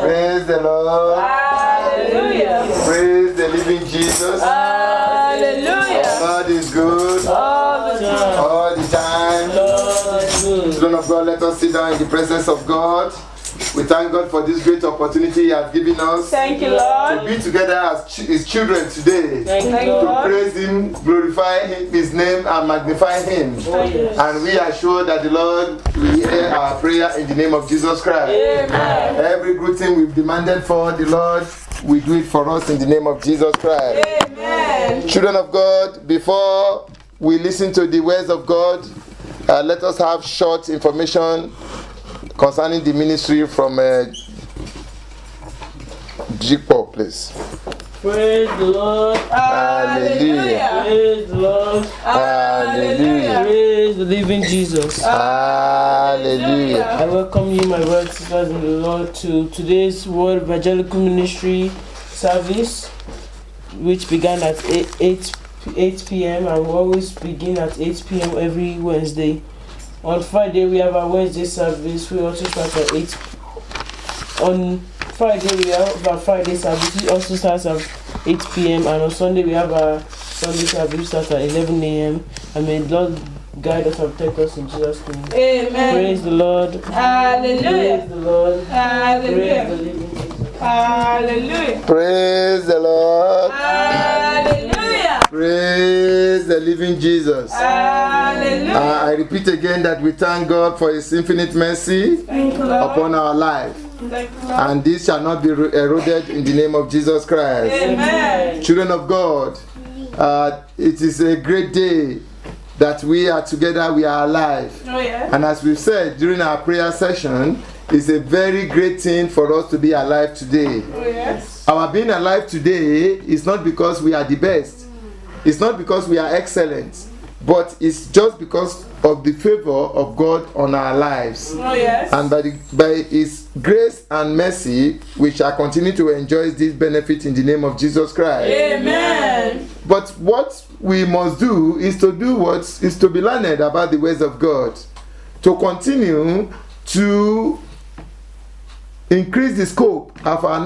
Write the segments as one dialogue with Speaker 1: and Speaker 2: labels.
Speaker 1: Praise the Lord.
Speaker 2: Hallelujah.
Speaker 1: Praise the living Jesus.
Speaker 2: Hallelujah.
Speaker 1: God is good
Speaker 2: All the time.
Speaker 1: all the time. Children of God, let us sit down in the presence of God. We thank God for this great opportunity He has given us
Speaker 2: Thank you,
Speaker 1: to
Speaker 2: Lord.
Speaker 1: be together as His children today.
Speaker 2: Thank you,
Speaker 1: To
Speaker 2: Lord.
Speaker 1: praise Him, glorify His name, and magnify Him. And we are sure that the Lord will hear our prayer in the name of Jesus Christ.
Speaker 2: Amen.
Speaker 1: Every good thing we've demanded for, the Lord will do it for us in the name of Jesus Christ.
Speaker 2: Amen.
Speaker 1: Children of God, before we listen to the words of God, let us have short information concerning the ministry from Jikpo, please.
Speaker 3: Praise the Lord.
Speaker 1: Hallelujah.
Speaker 3: Praise the Lord.
Speaker 1: Hallelujah.
Speaker 3: Praise the living Jesus.
Speaker 1: Hallelujah.
Speaker 3: I welcome you, my brothers and sisters in the Lord, to today's World Evangelical Ministry service, which began at 8 p.m. and we always begin at 8 p.m. every Wednesday. On Friday, we have our Wednesday service. We also start at 8. On Friday, we have our Friday service. It also starts at 8 p.m. And on Sunday, we have our Sunday service starts at 11 a.m. And may Lord guide us and protect us in Jesus' name.
Speaker 2: Amen.
Speaker 3: Praise the Lord. Praise
Speaker 2: Hallelujah.
Speaker 3: the Lord. Praise the
Speaker 2: Hallelujah.
Speaker 3: living Jesus.
Speaker 2: Hallelujah.
Speaker 1: Praise the Lord.
Speaker 2: Hallelujah.
Speaker 1: Praise the living Jesus.
Speaker 2: Hallelujah.
Speaker 1: I repeat again that we thank God for His infinite mercy
Speaker 2: Thank you, Lord.
Speaker 1: upon our life.
Speaker 2: Thank you, Lord.
Speaker 1: And this shall not be eroded in the name of Jesus Christ.
Speaker 2: Amen.
Speaker 1: Children of God, it is a great day that we are together, we are alive.
Speaker 2: Oh, yeah.
Speaker 1: And as we've said during our prayer session, it's a very great thing for us to be alive today.
Speaker 2: Oh, yes.
Speaker 1: Our being alive today is not because we are the best. It's not because we are excellent. But it's just because of the favor of God on our lives.
Speaker 2: Oh, yes.
Speaker 1: And by His grace and mercy, we shall continue to enjoy this benefit in the name of Jesus Christ.
Speaker 2: Amen.
Speaker 1: But what we must do is to be learned about the ways of God, to continue to increase the scope of our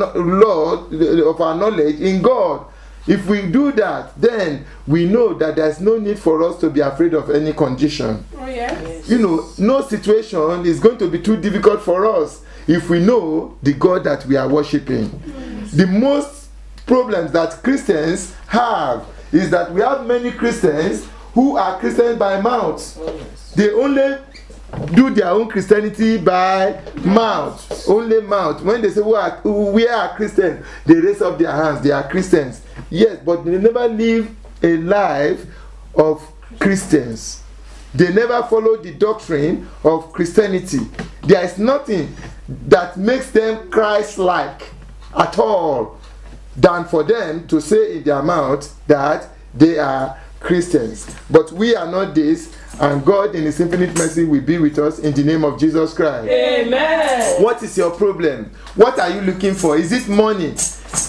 Speaker 1: knowledge in God. If we do that, then we know that there's no need for us to be afraid of any condition.
Speaker 2: Oh, yes.
Speaker 1: You know, no situation is going to be too difficult for us if we know the God that we are worshiping. The most problems that Christians have is that we have many Christians who are Christians by mouth. They only do their own Christianity by mouth. Only mouth. When they say we are Christians, they raise up their hands. They are Christians. Yes, but they never live a life of Christians. They never follow the doctrine of Christianity. There is nothing that makes them Christ-like at all than for them to say in their mouth that they are Christians. But we are not this, and God in His infinite mercy will be with us in the name of Jesus Christ.
Speaker 2: Amen.
Speaker 1: What is your problem? What are you looking for? Is it money?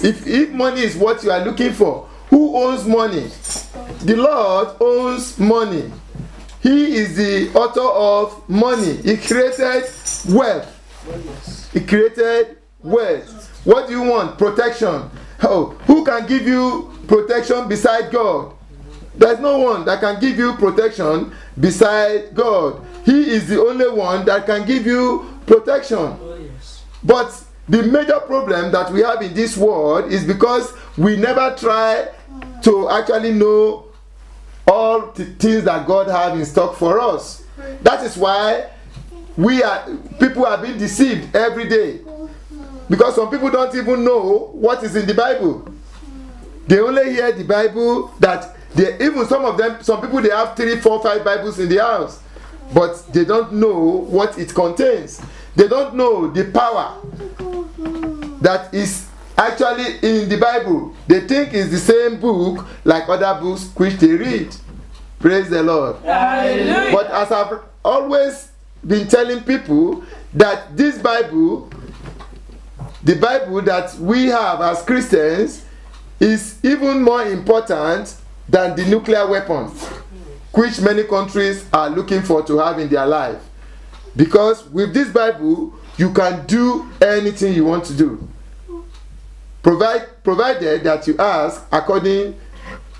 Speaker 1: If money is what you are looking for, who owns money? The Lord owns money. He is the author of money. He created wealth. He created wealth. What do you want? Protection. Oh, who can give you protection beside God? There's no one that can give you protection beside God. He is the only one that can give you protection. But the major problem that we have in this world is because we never try to actually know all the things that God has in stock for us. That is why people are being deceived every day. Because some people don't even know what is in the Bible. They only hear the Bible that some people they have 3, 4, 5 Bibles in the house, but they don't know what it contains. They don't know the power that is actually in the Bible. They think it's the same book like other books which they read. Praise the Lord.
Speaker 2: Hallelujah.
Speaker 1: But as I've always been telling people, that this Bible, the Bible that we have as Christians, is even more important than the nuclear weapons which many countries are looking for to have in their life. Because with this Bible, you can do anything you want to do. Provided that you ask according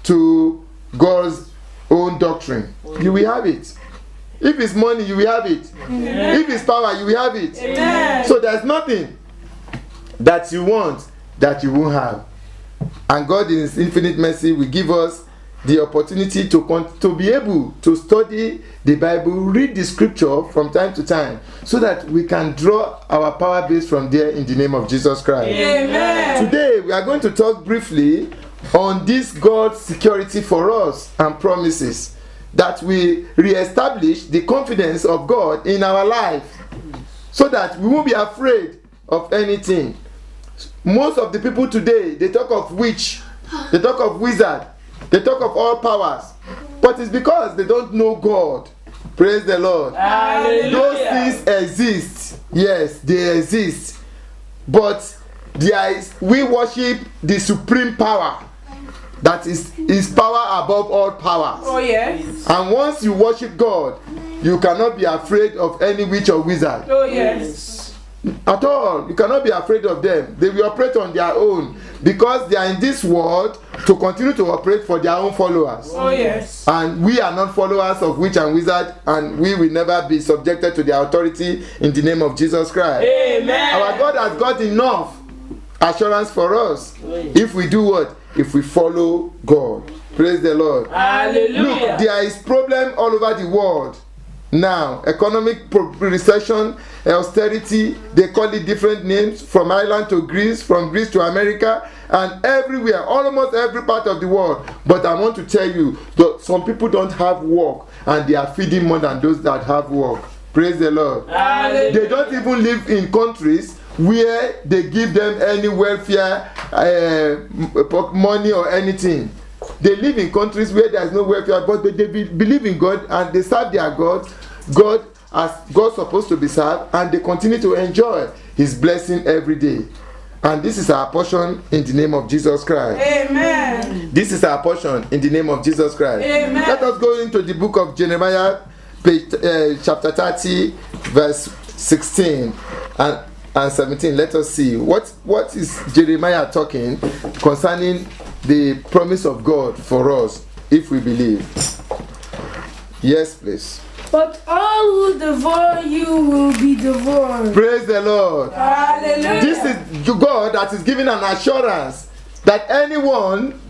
Speaker 1: to God's own doctrine, you will have it. If it's money, you will have it. If it's power, you will have it. So there's nothing that you want that you won't have. And God in His infinite mercy will give us the opportunity to be able to study the Bible, read the scripture from time to time, so that we can draw our power base from there in the name of Jesus Christ.
Speaker 2: Amen.
Speaker 1: Today we are going to talk briefly on this God's security for us and promises, that we re-establish the confidence of God in our life, so that we won't be afraid of anything. Most of the people today, they talk of witch, they talk of wizard, they talk of all powers, but it's because they don't know God. Praise the Lord.
Speaker 2: Hallelujah.
Speaker 1: Those things exist. Yes, they exist. But we worship the supreme power, that is power above all powers.
Speaker 2: Oh, yes.
Speaker 1: And once you worship God, you cannot be afraid of any witch or wizard.
Speaker 2: Oh, yes.
Speaker 1: At all. You cannot be afraid of them. They will operate on their own, because they are in this world to continue to operate for their own followers.
Speaker 2: Oh, yes.
Speaker 1: And we are not followers of witch and wizard, and we will never be subjected to their authority in the name of Jesus Christ.
Speaker 2: Amen.
Speaker 1: Our God has got enough assurance for us if we do what? If we follow God. Praise the Lord.
Speaker 2: Hallelujah.
Speaker 1: Look, there is problem all over the world now. Economic recession, austerity, they call it different names, from Ireland to Greece, from Greece to America, and everywhere, almost every part of the world. But I want to tell you that some people don't have work, and they are feeding more than those that have work. Praise the Lord.
Speaker 2: Hallelujah.
Speaker 1: They don't even live in countries where they give them any welfare money or anything. They live in countries where there is no welfare, but they believe in God and they serve their God. God as God's supposed to be served, and they continue to enjoy His blessing every day. And this is our portion in the name of Jesus Christ.
Speaker 2: Amen.
Speaker 1: This is our portion in the name of Jesus Christ.
Speaker 2: Amen.
Speaker 1: Let us go into the book of Jeremiah, chapter 30, verse 16 and 17. Let us see what is Jeremiah talking concerning the promise of God for us if we believe. Yes, please.
Speaker 4: But all who devour you will be devoured.
Speaker 1: Praise the Lord.
Speaker 2: Hallelujah.
Speaker 1: This is God that is giving an assurance that anyone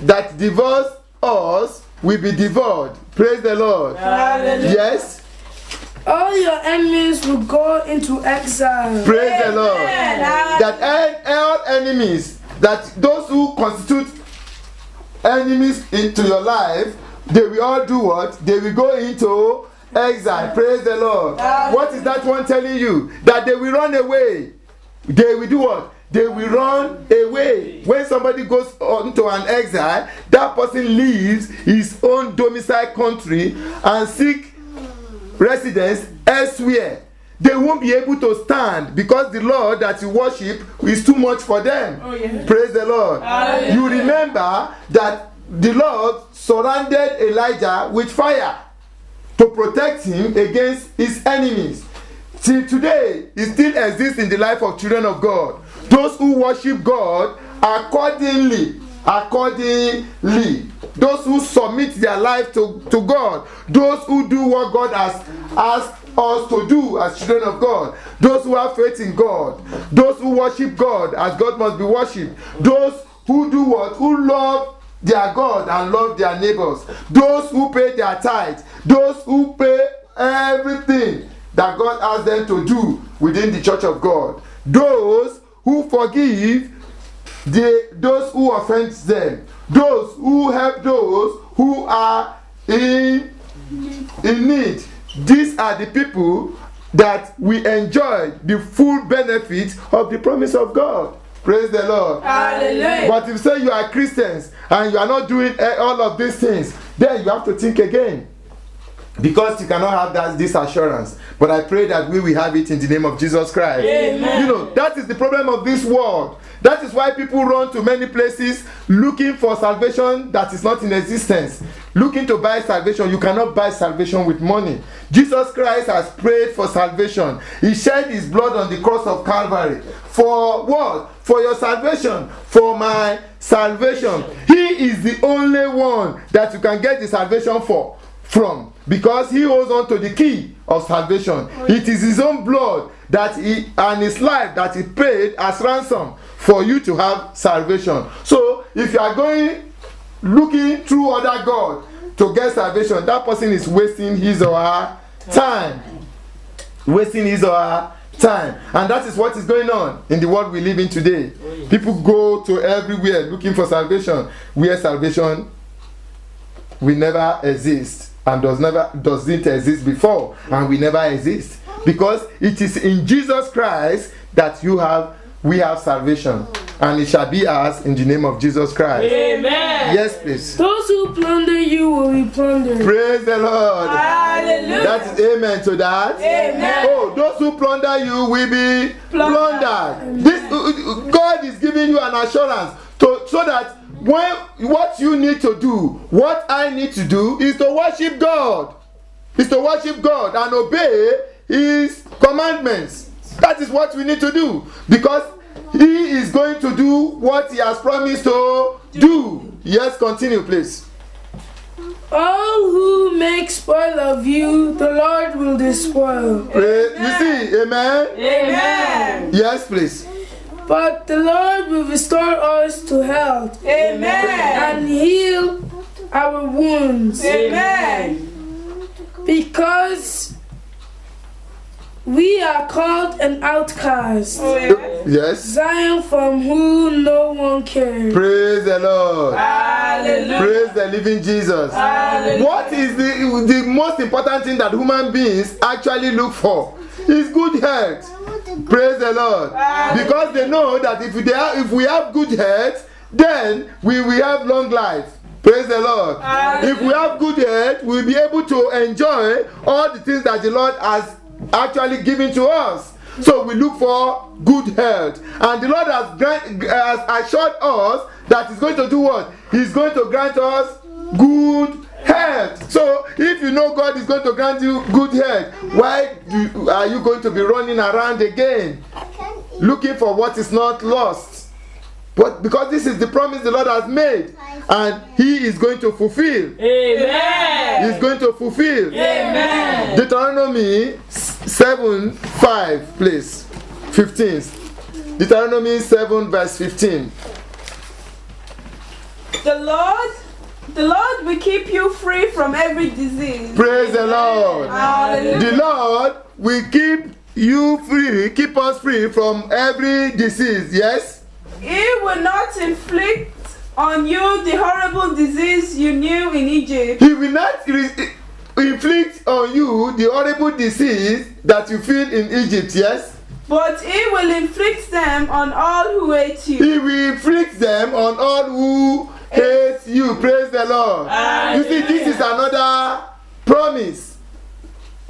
Speaker 1: that devours us will be devoured. Praise the Lord.
Speaker 2: Hallelujah.
Speaker 1: Yes.
Speaker 4: All your enemies will go into exile.
Speaker 1: Praise the Lord.
Speaker 2: Amen.
Speaker 1: That all enemies, that those who constitute enemies into your life, they will all do what? They will go into exile. Praise the Lord. What is that one telling you? That they will run away. They will do what? They will run away. When somebody goes into an exile, that person leaves his own domicile country and seek residence elsewhere. They won't be able to stand, because the Lord that you worship is too much for them.
Speaker 2: Oh, yes.
Speaker 1: Praise the Lord.
Speaker 2: Hallelujah.
Speaker 1: You remember that the Lord surrounded Elijah with fire to protect him against his enemies. Till today, it still exists in the life of children of God. Those who worship God accordingly. Those who submit their life to God. Those who do what God has asked us to do as children of God. Those who have faith in God. Those who worship God as God must be worshipped. Those who do what? Who love their God and love their neighbors. Those who pay their tithe. Those who pay everything that God asks them to do within the church of God. Those who forgive those who offend them. Those who help those who are in need. These are the people that we enjoy the full benefit of the promise of God. Praise the Lord.
Speaker 2: Hallelujah.
Speaker 1: But if you say you are Christians and you are not doing all of these things, then you have to think again. Because you cannot have this assurance. But I pray that we will have it in the name of Jesus Christ.
Speaker 2: Amen.
Speaker 1: You know, that is the problem of this world. That is why people run to many places looking for salvation that is not in existence. Looking to buy salvation. You cannot buy salvation with money. Jesus Christ has prayed for salvation. He shed his blood on the cross of Calvary. For what? For your salvation. For my salvation. He is the only one that you can get the salvation from. Because he holds on to the key of salvation. It is his own blood that he and his life that he paid as ransom for you to have salvation. So if you are going looking through other God to get salvation, that person is wasting his or her time. Wasting his or her time. And that is what is going on in the world we live in today. People go to everywhere looking for salvation, where salvation will never exist. And doesn't exist before, and will never exist, because it is in Jesus Christ that we have salvation, and it shall be ours in the name of Jesus Christ.
Speaker 2: Amen.
Speaker 1: Yes, please.
Speaker 4: Those who plunder you will be plundered.
Speaker 1: Praise the Lord.
Speaker 2: Hallelujah.
Speaker 1: That is amen to that.
Speaker 2: Amen.
Speaker 1: Oh, those who plunder you will be plundered. This God is giving you an assurance so that what you need to do, what I need to do, is to worship God. Is to worship God and obey his commandments. That is what we need to do, because he is going to do what he has promised to do. Yes, continue, please.
Speaker 4: All who make spoil of you, the Lord will despoil.
Speaker 1: You see, amen?
Speaker 2: Amen.
Speaker 1: Yes, please.
Speaker 4: But the Lord will restore us to health
Speaker 2: Amen.
Speaker 4: and heal our wounds.
Speaker 2: Amen.
Speaker 4: Because we are called an outcast,
Speaker 2: Oh, yeah.
Speaker 1: Yes.
Speaker 4: Zion from whom no one cares.
Speaker 1: Praise the Lord.
Speaker 2: Hallelujah.
Speaker 1: Praise the living Jesus.
Speaker 2: Hallelujah.
Speaker 1: What is the most important thing that human beings actually look for? Is good health. Praise the Lord. Because they know that if we have good health, then we will have long life. Praise the Lord. If we have good health, we'll be able to enjoy all the things that the Lord has actually given to us. So we look for good health. And the Lord has assured us that he's going to do what? He's going to grant us good health. So if you know God is going to grant you good health, why are you going to be running around again looking for what is not lost? But because this is the promise the Lord has made, and he is going to fulfill.
Speaker 2: Amen.
Speaker 1: He's going to fulfill.
Speaker 2: Amen.
Speaker 1: Deuteronomy 7:5, please. 15. Deuteronomy 7 verse 15.
Speaker 2: The Lord will keep you free from every disease.
Speaker 1: Praise the Lord.
Speaker 2: Hallelujah.
Speaker 1: The Lord will keep you free, keep us free from every disease. Yes?
Speaker 2: He will not inflict on you the horrible disease you knew in Egypt.
Speaker 1: He will not inflict on you the horrible disease that you feel in Egypt. Yes?
Speaker 2: But he will inflict them on all who hate you.
Speaker 1: He will inflict them on all who hate you. Praise the Lord. You see, this is another promise.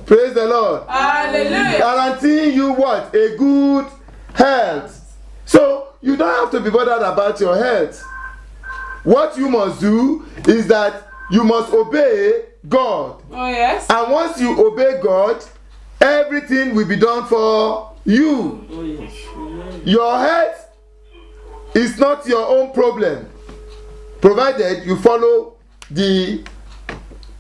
Speaker 1: Praise the Lord.
Speaker 2: Hallelujah.
Speaker 1: Guaranteeing you what? A good health. So you don't have to be bothered about your health. What you must do is that you must obey God.
Speaker 2: Oh, yes.
Speaker 1: And once you obey God, everything will be done for you. Your health is not your own problem, provided you follow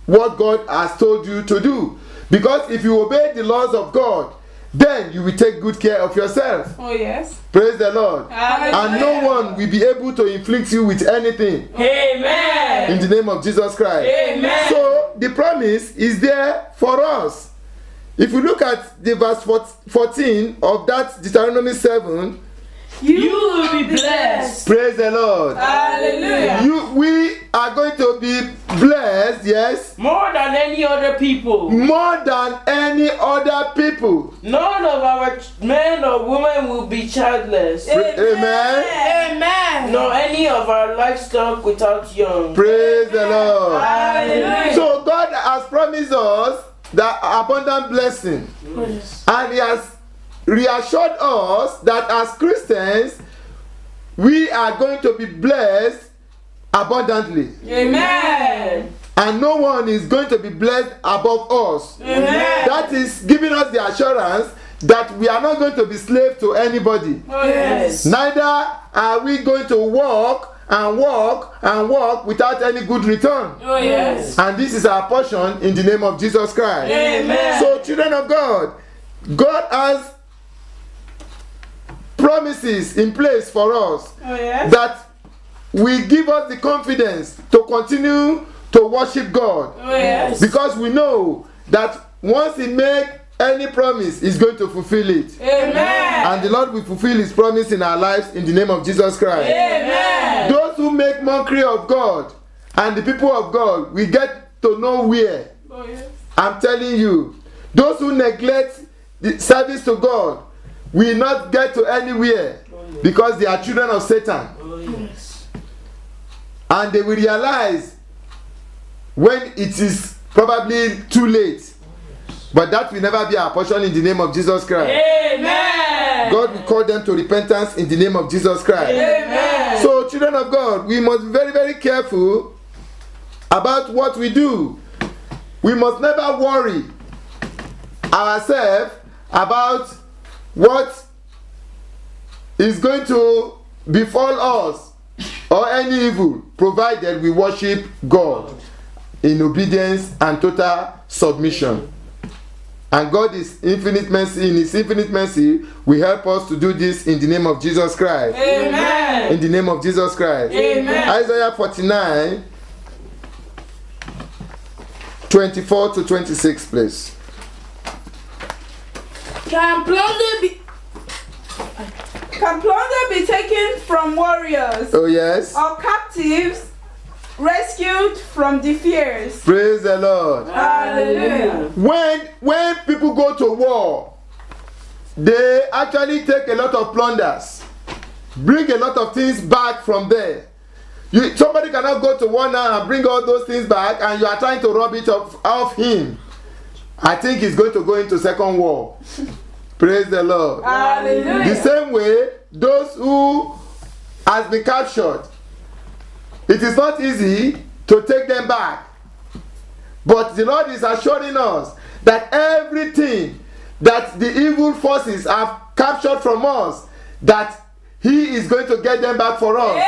Speaker 1: what God has told you to do. Because if you obey the laws of God, then you will take good care of yourself.
Speaker 2: Oh, yes.
Speaker 1: Praise the Lord.
Speaker 2: Hallelujah.
Speaker 1: And no one will be able to inflict you with anything.
Speaker 2: Amen.
Speaker 1: In the name of Jesus Christ.
Speaker 2: Amen.
Speaker 1: So the promise is there for us. If you look at the verse 14 of that Deuteronomy 7,
Speaker 2: You will be blessed.
Speaker 1: praise the Lord.
Speaker 2: Hallelujah.
Speaker 1: We are going to be blessed, yes,
Speaker 3: More than any other people.
Speaker 1: more than any other people.
Speaker 3: None of our men or women will be childless.
Speaker 1: Amen.
Speaker 4: Amen.
Speaker 3: Nor any of our livestock without young.
Speaker 1: Praise the Lord.
Speaker 2: Hallelujah.
Speaker 1: So God has promised us that abundant blessing.
Speaker 4: Yes.
Speaker 1: And he has reassured us that as Christians, we are going to be blessed abundantly.
Speaker 2: Amen.
Speaker 1: And no one is going to be blessed above us.
Speaker 2: Amen.
Speaker 1: That is giving us the assurance that we are not going to be slave to anybody.
Speaker 2: Oh, yes.
Speaker 1: Neither are we going to walk and walk and walk without any good return.
Speaker 2: Oh, yes.
Speaker 1: And this is our portion in the name of Jesus Christ.
Speaker 2: Amen.
Speaker 1: So, children of God, God has promises in place for us
Speaker 2: Oh, yes.
Speaker 1: that will give us the confidence to continue to worship God.
Speaker 2: Oh, yes.
Speaker 1: Because we know that once He makes any promise, He's going to fulfill it.
Speaker 2: Amen.
Speaker 1: And the Lord will fulfill His promise in our lives in the name of Jesus Christ.
Speaker 2: Amen.
Speaker 1: Those who make mockery of God and the people of God, we get to nowhere.
Speaker 2: Oh, yes.
Speaker 1: I'm telling you, those who neglect the service to God will not get to anywhere because they are children of Satan.
Speaker 4: Yes.
Speaker 1: And they will realize when it is probably too late. But that will never be our portion in the name of Jesus Christ.
Speaker 2: Amen.
Speaker 1: God will call them to repentance in the name of Jesus Christ.
Speaker 2: Amen.
Speaker 1: So, children of God, we must be very, very careful about what we do. We must never worry ourselves about what is going to befall us or any evil, provided we worship God in obedience and total submission. And God is infinite mercy. In His infinite mercy, will help us to do this in the name of Jesus Christ.
Speaker 2: Amen.
Speaker 1: In the name of Jesus Christ.
Speaker 2: Amen.
Speaker 1: Isaiah 49, 24 to 26, please.
Speaker 4: Can plunder be
Speaker 2: taken from warriors
Speaker 1: Oh, yes.
Speaker 2: or captives rescued from the fears.
Speaker 1: Praise the Lord.
Speaker 2: Hallelujah.
Speaker 1: When people go to war, they actually take a lot of plunders, bring a lot of things back from there. Somebody cannot go to war now and bring all those things back, and you are trying to rob it off him. I think he's going to go into second war. Praise the Lord.
Speaker 2: Hallelujah.
Speaker 1: The same way, those who has been captured, it is not easy to take them back. But the Lord is assuring us that everything that the evil forces have captured from us, that He is going to get them back for us.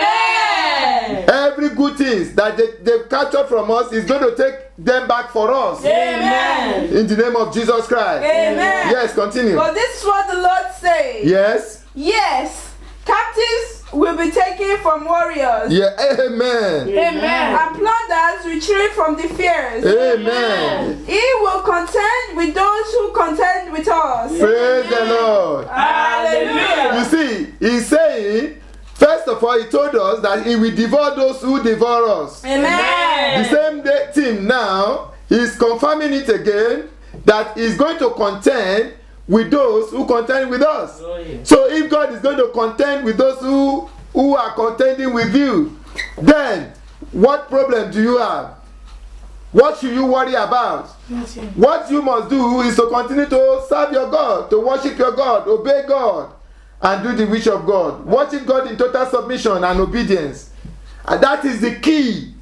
Speaker 2: Amen.
Speaker 1: Every good things that they've captured from us is going to take them back for us.
Speaker 2: Amen.
Speaker 1: In the name of Jesus Christ.
Speaker 2: Amen.
Speaker 1: Yes, continue.
Speaker 2: But this is what the Lord says.
Speaker 1: Yes.
Speaker 2: Yes, captives will be taken from warriors.
Speaker 1: Yeah. Amen.
Speaker 4: Amen.
Speaker 2: And plunders retrieved from the fears.
Speaker 1: Amen.
Speaker 2: He will contend with those who contend with us.
Speaker 1: Praise the Lord.
Speaker 2: Hallelujah.
Speaker 1: You see, He's saying, first of all, He told us that He will devour those who devour us.
Speaker 2: Amen.
Speaker 1: The same thing now, He's confirming it again, that He's going to contend with those who contend with us.
Speaker 3: Oh, yeah.
Speaker 1: So if God is going to contend with those who are contending with you, then what problem do you have? What should you worry about? What you must do is to continue to serve your God, to worship your God, obey God, and do the wish of God. Worship God in total submission and obedience. And that is the key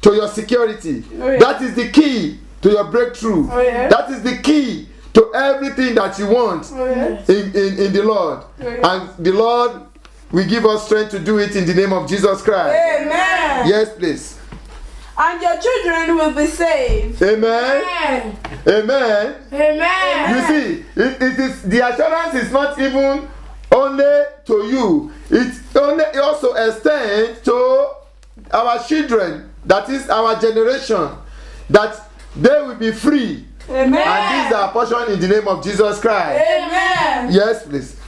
Speaker 1: to your security.
Speaker 2: Oh, yeah.
Speaker 1: That is the key to your breakthrough.
Speaker 2: Oh, yeah.
Speaker 1: That is the key to everything that you want
Speaker 2: Oh, yeah.
Speaker 1: in the Lord.
Speaker 2: Oh, yeah.
Speaker 1: And the Lord will give us strength to do it in the name of Jesus Christ.
Speaker 2: Amen.
Speaker 1: Yes, please.
Speaker 2: And your children will be saved.
Speaker 1: Amen. Amen.
Speaker 4: Amen.
Speaker 1: You see, it is the assurance is not even only to you. It also extends to our children, that is our generation, that they will be free.
Speaker 2: Amen.
Speaker 1: And this is our portion in the name of Jesus Christ.
Speaker 2: Amen.
Speaker 1: Yes, please.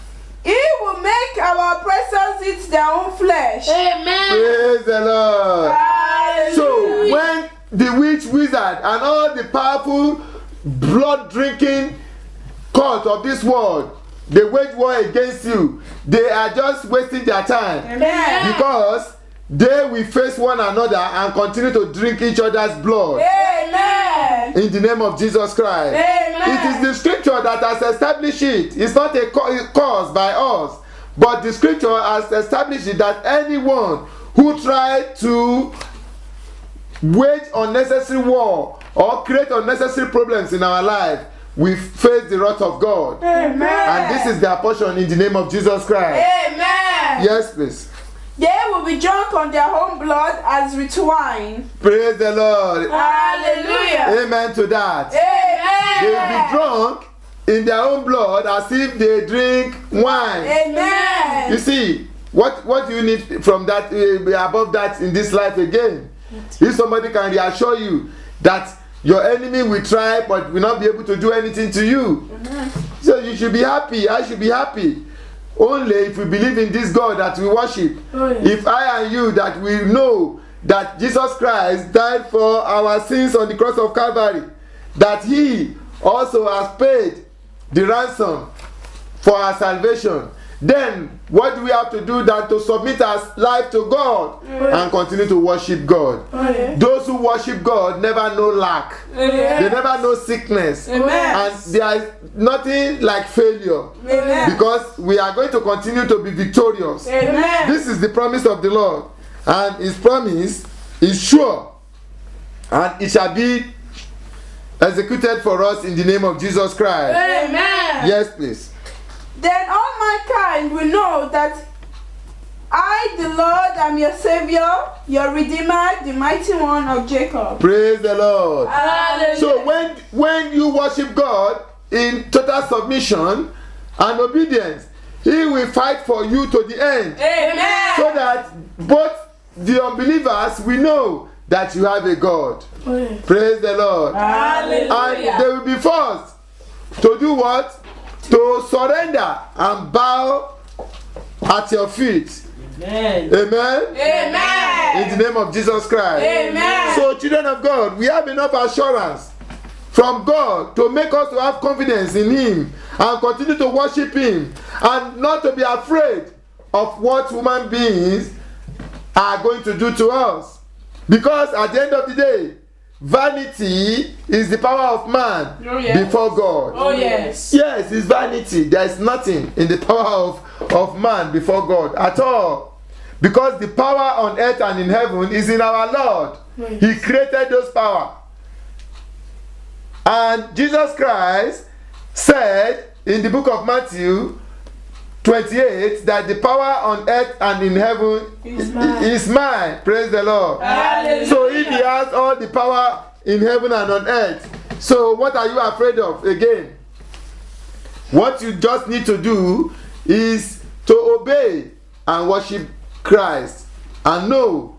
Speaker 2: He will make our oppressors eat their own flesh.
Speaker 4: Amen.
Speaker 1: Praise the Lord.
Speaker 2: Hallelujah.
Speaker 1: So when the witch, wizard, and all the powerful blood-drinking cult of this world, they wage war against you, they are just wasting their time.
Speaker 2: Amen.
Speaker 1: Because they will face one another and continue to drink each other's blood.
Speaker 2: Amen.
Speaker 1: In the name of Jesus Christ.
Speaker 2: Amen.
Speaker 1: It is the scripture that has established it. It's not a cause by us, but the scripture has established it that anyone who tries to wage unnecessary war or create unnecessary problems in our life, we face the wrath of God.
Speaker 2: Amen.
Speaker 1: And this is their portion in the name of Jesus Christ.
Speaker 2: Amen.
Speaker 1: Yes, please.
Speaker 2: They will be drunk on their own blood as with wine.
Speaker 1: Praise the Lord.
Speaker 2: Hallelujah.
Speaker 1: Amen to that.
Speaker 2: Amen.
Speaker 1: They will be drunk in their own blood as if they drink wine.
Speaker 2: Amen.
Speaker 1: You see, what do you need from that, above that in this life again? If somebody can reassure you that your enemy will try but will not be able to do anything to you. So you should be happy. I should be happy. Only if we believe in this God that we worship. If I and you that we know that Jesus Christ died for our sins on the cross of Calvary, that he also has paid the ransom for our salvation, then what do we have to do than to submit our life to God and continue to worship God? Those who worship God never know lack. They never know sickness. And there is nothing like failure. Because we are going to continue to be victorious. This is the promise of the Lord. And his promise is sure. And it shall be executed for us in the name of Jesus Christ. Yes, please.
Speaker 2: Then all mankind will know that I, the Lord, am your Savior, your Redeemer, the mighty one of Jacob.
Speaker 1: Praise the Lord.
Speaker 2: Hallelujah.
Speaker 1: So when you worship God in total submission and obedience, he will fight for you to the end.
Speaker 2: Amen.
Speaker 1: So that both the unbelievers will know that you have a God. Praise the Lord.
Speaker 2: Hallelujah.
Speaker 1: And they will be forced to do what? To surrender and bow at your feet.
Speaker 3: Amen.
Speaker 1: Amen.
Speaker 2: Amen.
Speaker 1: In the name of Jesus Christ.
Speaker 2: Amen.
Speaker 1: So, children of God, we have enough assurance from God to make us to have confidence in him and continue to worship him and not to be afraid of what human beings are going to do to us. Because at the end of the day, vanity is the power of man before God.
Speaker 2: Oh yes.
Speaker 1: Yes, it's vanity. There is nothing in the power of man before God at all. Because the power on earth and in heaven is in our Lord. He created those power. And Jesus Christ said in the book of Matthew 28 that the power on earth and in heaven is mine. Praise the Lord.
Speaker 2: Hallelujah.
Speaker 1: So if he has all the power in heaven and on earth, so what are you afraid of again? What you just need to do is to obey and worship Christ and know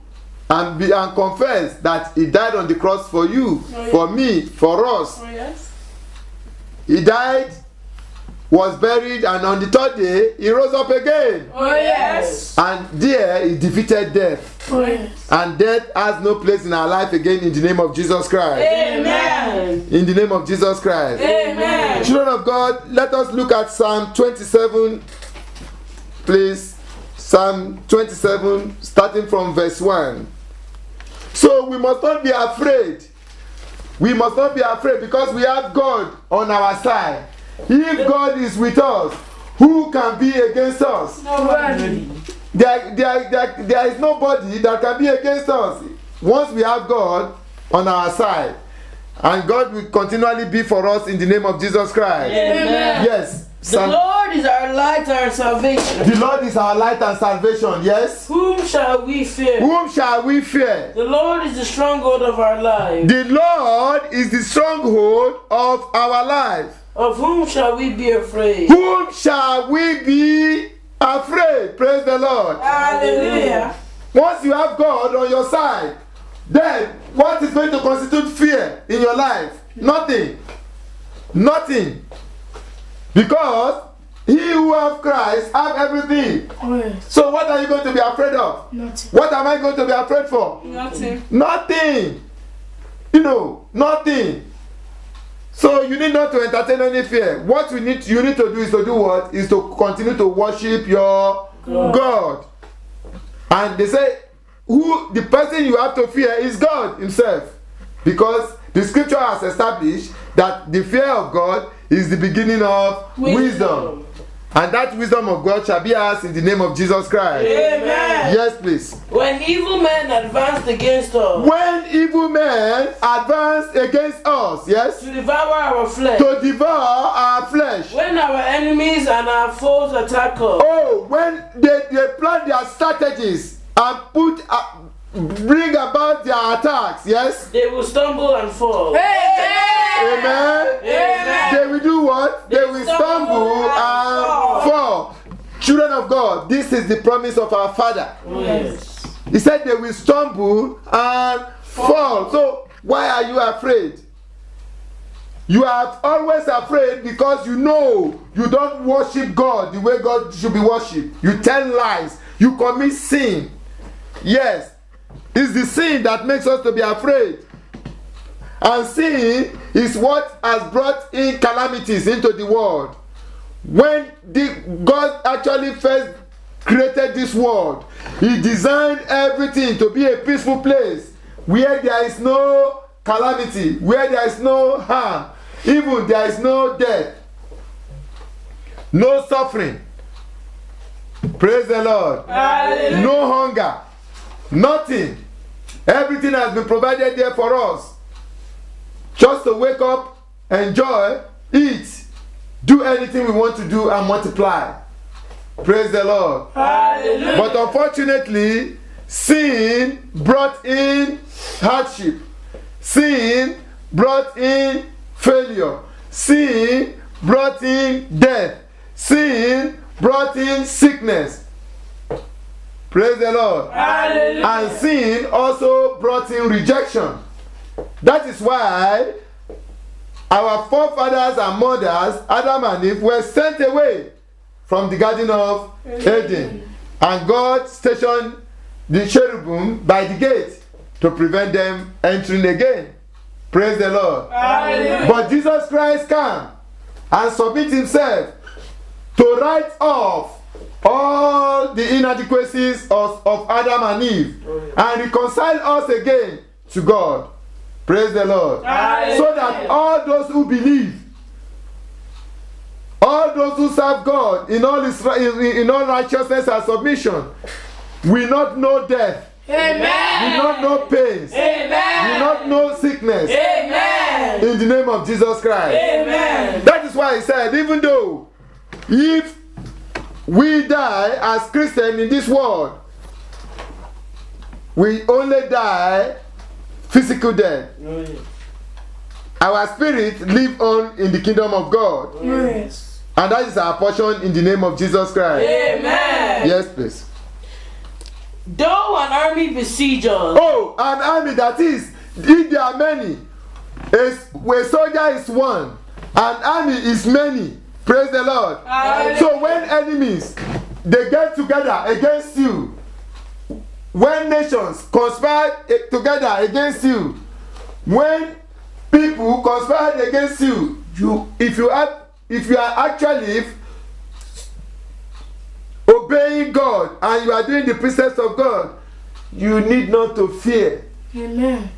Speaker 1: and confess that he died on the cross for you, for me, for us. He died, was buried, and on the third day he rose up again. And there he defeated death. And death has no place in our life again in the name of Jesus Christ.
Speaker 2: Amen.
Speaker 1: In the name of Jesus Christ.
Speaker 2: Amen.
Speaker 1: Children of God, let us look at Psalm 27, please. Psalm 27, starting from verse 1. So we must not be afraid. We must not be afraid because we have God on our side. If God is with us, who can be against us?
Speaker 2: Nobody.
Speaker 1: There is nobody that can be against us once we have God on our side. And God will continually be for us in the name of Jesus Christ.
Speaker 3: Amen.
Speaker 1: Yes.
Speaker 3: The Lord is our light and our salvation.
Speaker 1: The Lord is our light and salvation. Yes.
Speaker 3: Whom shall we fear?
Speaker 1: Whom shall we fear?
Speaker 3: The Lord is the stronghold of our life.
Speaker 1: The Lord is the stronghold of our life.
Speaker 3: Of whom shall we be afraid?
Speaker 1: Whom shall we be afraid? Praise the Lord.
Speaker 2: Hallelujah.
Speaker 1: Once you have God on your side, then what is going to constitute fear in your life? Nothing. Nothing. Because he who has Christ have everything. So what are you going to be afraid of?
Speaker 4: Nothing.
Speaker 1: What am I going to be afraid for?
Speaker 2: Nothing.
Speaker 1: Nothing. You know, nothing. So you need not to entertain any fear. What you need to do is to do what? Is to continue to worship your God. And they say, who the person you have to fear is God himself. Because the scripture has established that the fear of God is the beginning of wisdom. And that wisdom of God shall be ours in the name of Jesus Christ.
Speaker 3: Amen.
Speaker 1: Yes, please.
Speaker 3: When evil men advanced against us,
Speaker 1: When evil men advance against us, yes,
Speaker 3: to devour our flesh,
Speaker 1: to devour our flesh.
Speaker 3: when our enemies and our foes attack us,
Speaker 1: Oh, when they plan their strategies and bring about their attacks, yes.
Speaker 3: they will stumble and fall.
Speaker 1: Amen.
Speaker 3: Amen.
Speaker 1: They will do what? They will stumble and fall. Children of God, this is the promise of our Father.
Speaker 3: Oh, yes.
Speaker 1: He said they will stumble and fall. So why are you afraid? You are always afraid because you know you don't worship God the way God should be worshipped. You tell lies. You commit sin. Yes. It's the sin that makes us to be afraid. And sin is what has brought in calamities into the world. When God actually first created this world, He designed everything to be a peaceful place where there is no calamity, where there is no harm, even there is no death, no suffering. Praise the Lord.
Speaker 3: Hallelujah.
Speaker 1: No hunger, nothing. Everything has been provided there for us. Just to wake up, enjoy, eat, do anything we want to do and multiply. Praise the Lord.
Speaker 3: Hallelujah.
Speaker 1: But unfortunately, sin brought in hardship. Sin brought in failure. Sin brought in death. Sin brought in sickness. Praise the Lord.
Speaker 3: Hallelujah.
Speaker 1: And sin also brought in rejection. That is why our forefathers and mothers, Adam and Eve, were sent away from the Garden of Eden. And God stationed the cherubim by the gate to prevent them entering again. Praise the Lord.
Speaker 3: Hallelujah.
Speaker 1: But Jesus Christ came and submit himself to write off all the inadequacies of Adam and Eve and reconcile us again to God. Praise the Lord.
Speaker 3: Hallelujah.
Speaker 1: So that all those who believe, all those who serve God in all righteousness and submission will not know death,
Speaker 3: Amen.
Speaker 1: will not know pains,
Speaker 3: Amen.
Speaker 1: will not know sickness.
Speaker 3: Amen.
Speaker 1: In the name of Jesus Christ.
Speaker 3: Amen.
Speaker 1: That is why he said, even though if we die as Christians in this world, we only die physical death.
Speaker 3: Oh, yes.
Speaker 1: Our spirit live on in the kingdom of God.
Speaker 4: Yes.
Speaker 1: And that is our portion in the name of Jesus Christ.
Speaker 3: Amen.
Speaker 1: Yes, please.
Speaker 3: Though an army besiege us,
Speaker 1: Oh, an army, that is, if there are many, a soldier is one, an army is many. Praise the Lord.
Speaker 3: Hallelujah.
Speaker 1: So when enemies, they get together against you, when nations conspire together against you, when people conspire against you, if you are actually obeying God and you are doing the precepts of God, you need not to fear.
Speaker 4: Amen.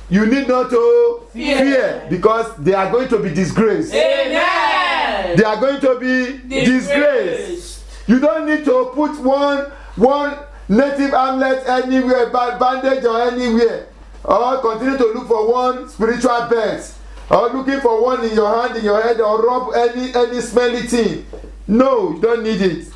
Speaker 1: You need not to
Speaker 3: Fear.
Speaker 1: fear because they are going to be disgraced.
Speaker 3: Amen.
Speaker 1: They are going to be disgraced. You don't need to put one native amulet anywhere, bandage or anywhere, or continue to look for one spiritual belt, or looking for one in your hand, in your head, or rub any smelly thing. No, you don't need it.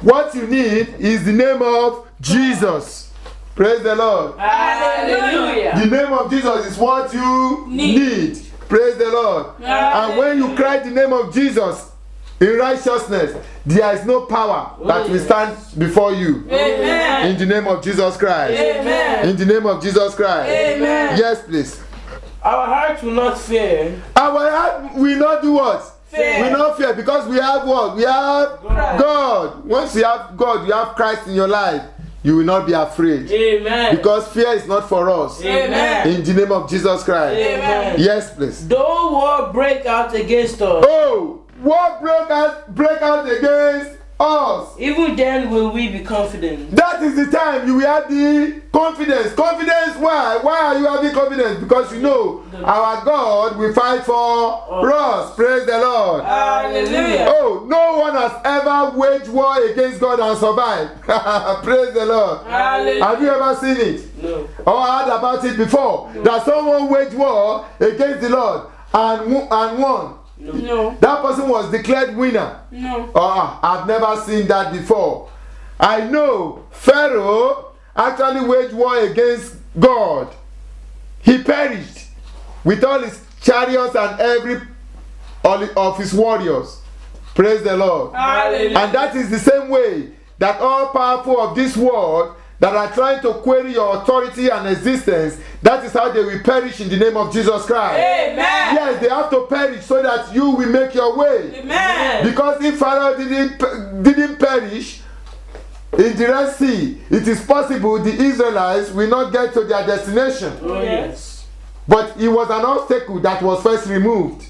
Speaker 1: What you need is the name of Jesus. Praise the Lord.
Speaker 3: Hallelujah.
Speaker 1: The name of Jesus is what you need. Praise the Lord. And when you cry the name of Jesus in righteousness, there is no power that will stand before you.
Speaker 3: Amen.
Speaker 1: In the name of Jesus Christ.
Speaker 3: Amen.
Speaker 1: In the name of Jesus Christ.
Speaker 3: Amen.
Speaker 1: Yes, please.
Speaker 3: Our hearts will not fear.
Speaker 1: Our heart will not do what?
Speaker 3: Fear.
Speaker 1: We not fear because we have what? We have God. Once you have God, you have Christ in your life, you will not be afraid.
Speaker 3: Amen.
Speaker 1: Because fear is not for us.
Speaker 3: Amen.
Speaker 1: In the name of Jesus Christ.
Speaker 3: Amen.
Speaker 1: Yes, please.
Speaker 3: Though war break out against us,
Speaker 1: Oh, war break out against us.
Speaker 3: Even then will we be confident.
Speaker 1: That is the time you will have the confidence. Confidence, why? Why are you having confidence? Because you know our God will fight for us. Praise the Lord.
Speaker 3: Hallelujah.
Speaker 1: Oh, no one has ever waged war against God and survived. Praise the Lord.
Speaker 3: Hallelujah.
Speaker 1: Have you ever seen it?
Speaker 3: No.
Speaker 1: Or heard about it before? No. That someone waged war against the Lord and won.
Speaker 2: No.
Speaker 1: That person was declared winner.
Speaker 2: No.
Speaker 1: I've never seen that before. I know Pharaoh actually waged war against God. He perished with all his chariots and all of his warriors. Praise the Lord.
Speaker 2: Hallelujah.
Speaker 1: And that is the same way that all powerful of this world that are trying to query your authority and existence, that is how they will perish in the name of Jesus Christ.
Speaker 2: Amen.
Speaker 1: Yes, they have to perish so that you will make your way.
Speaker 2: Amen.
Speaker 1: Because if Pharaoh didn't perish in the Red Sea, it is possible the Israelites will not get to their destination.
Speaker 3: Oh, yes.
Speaker 1: But it was an obstacle that was first removed.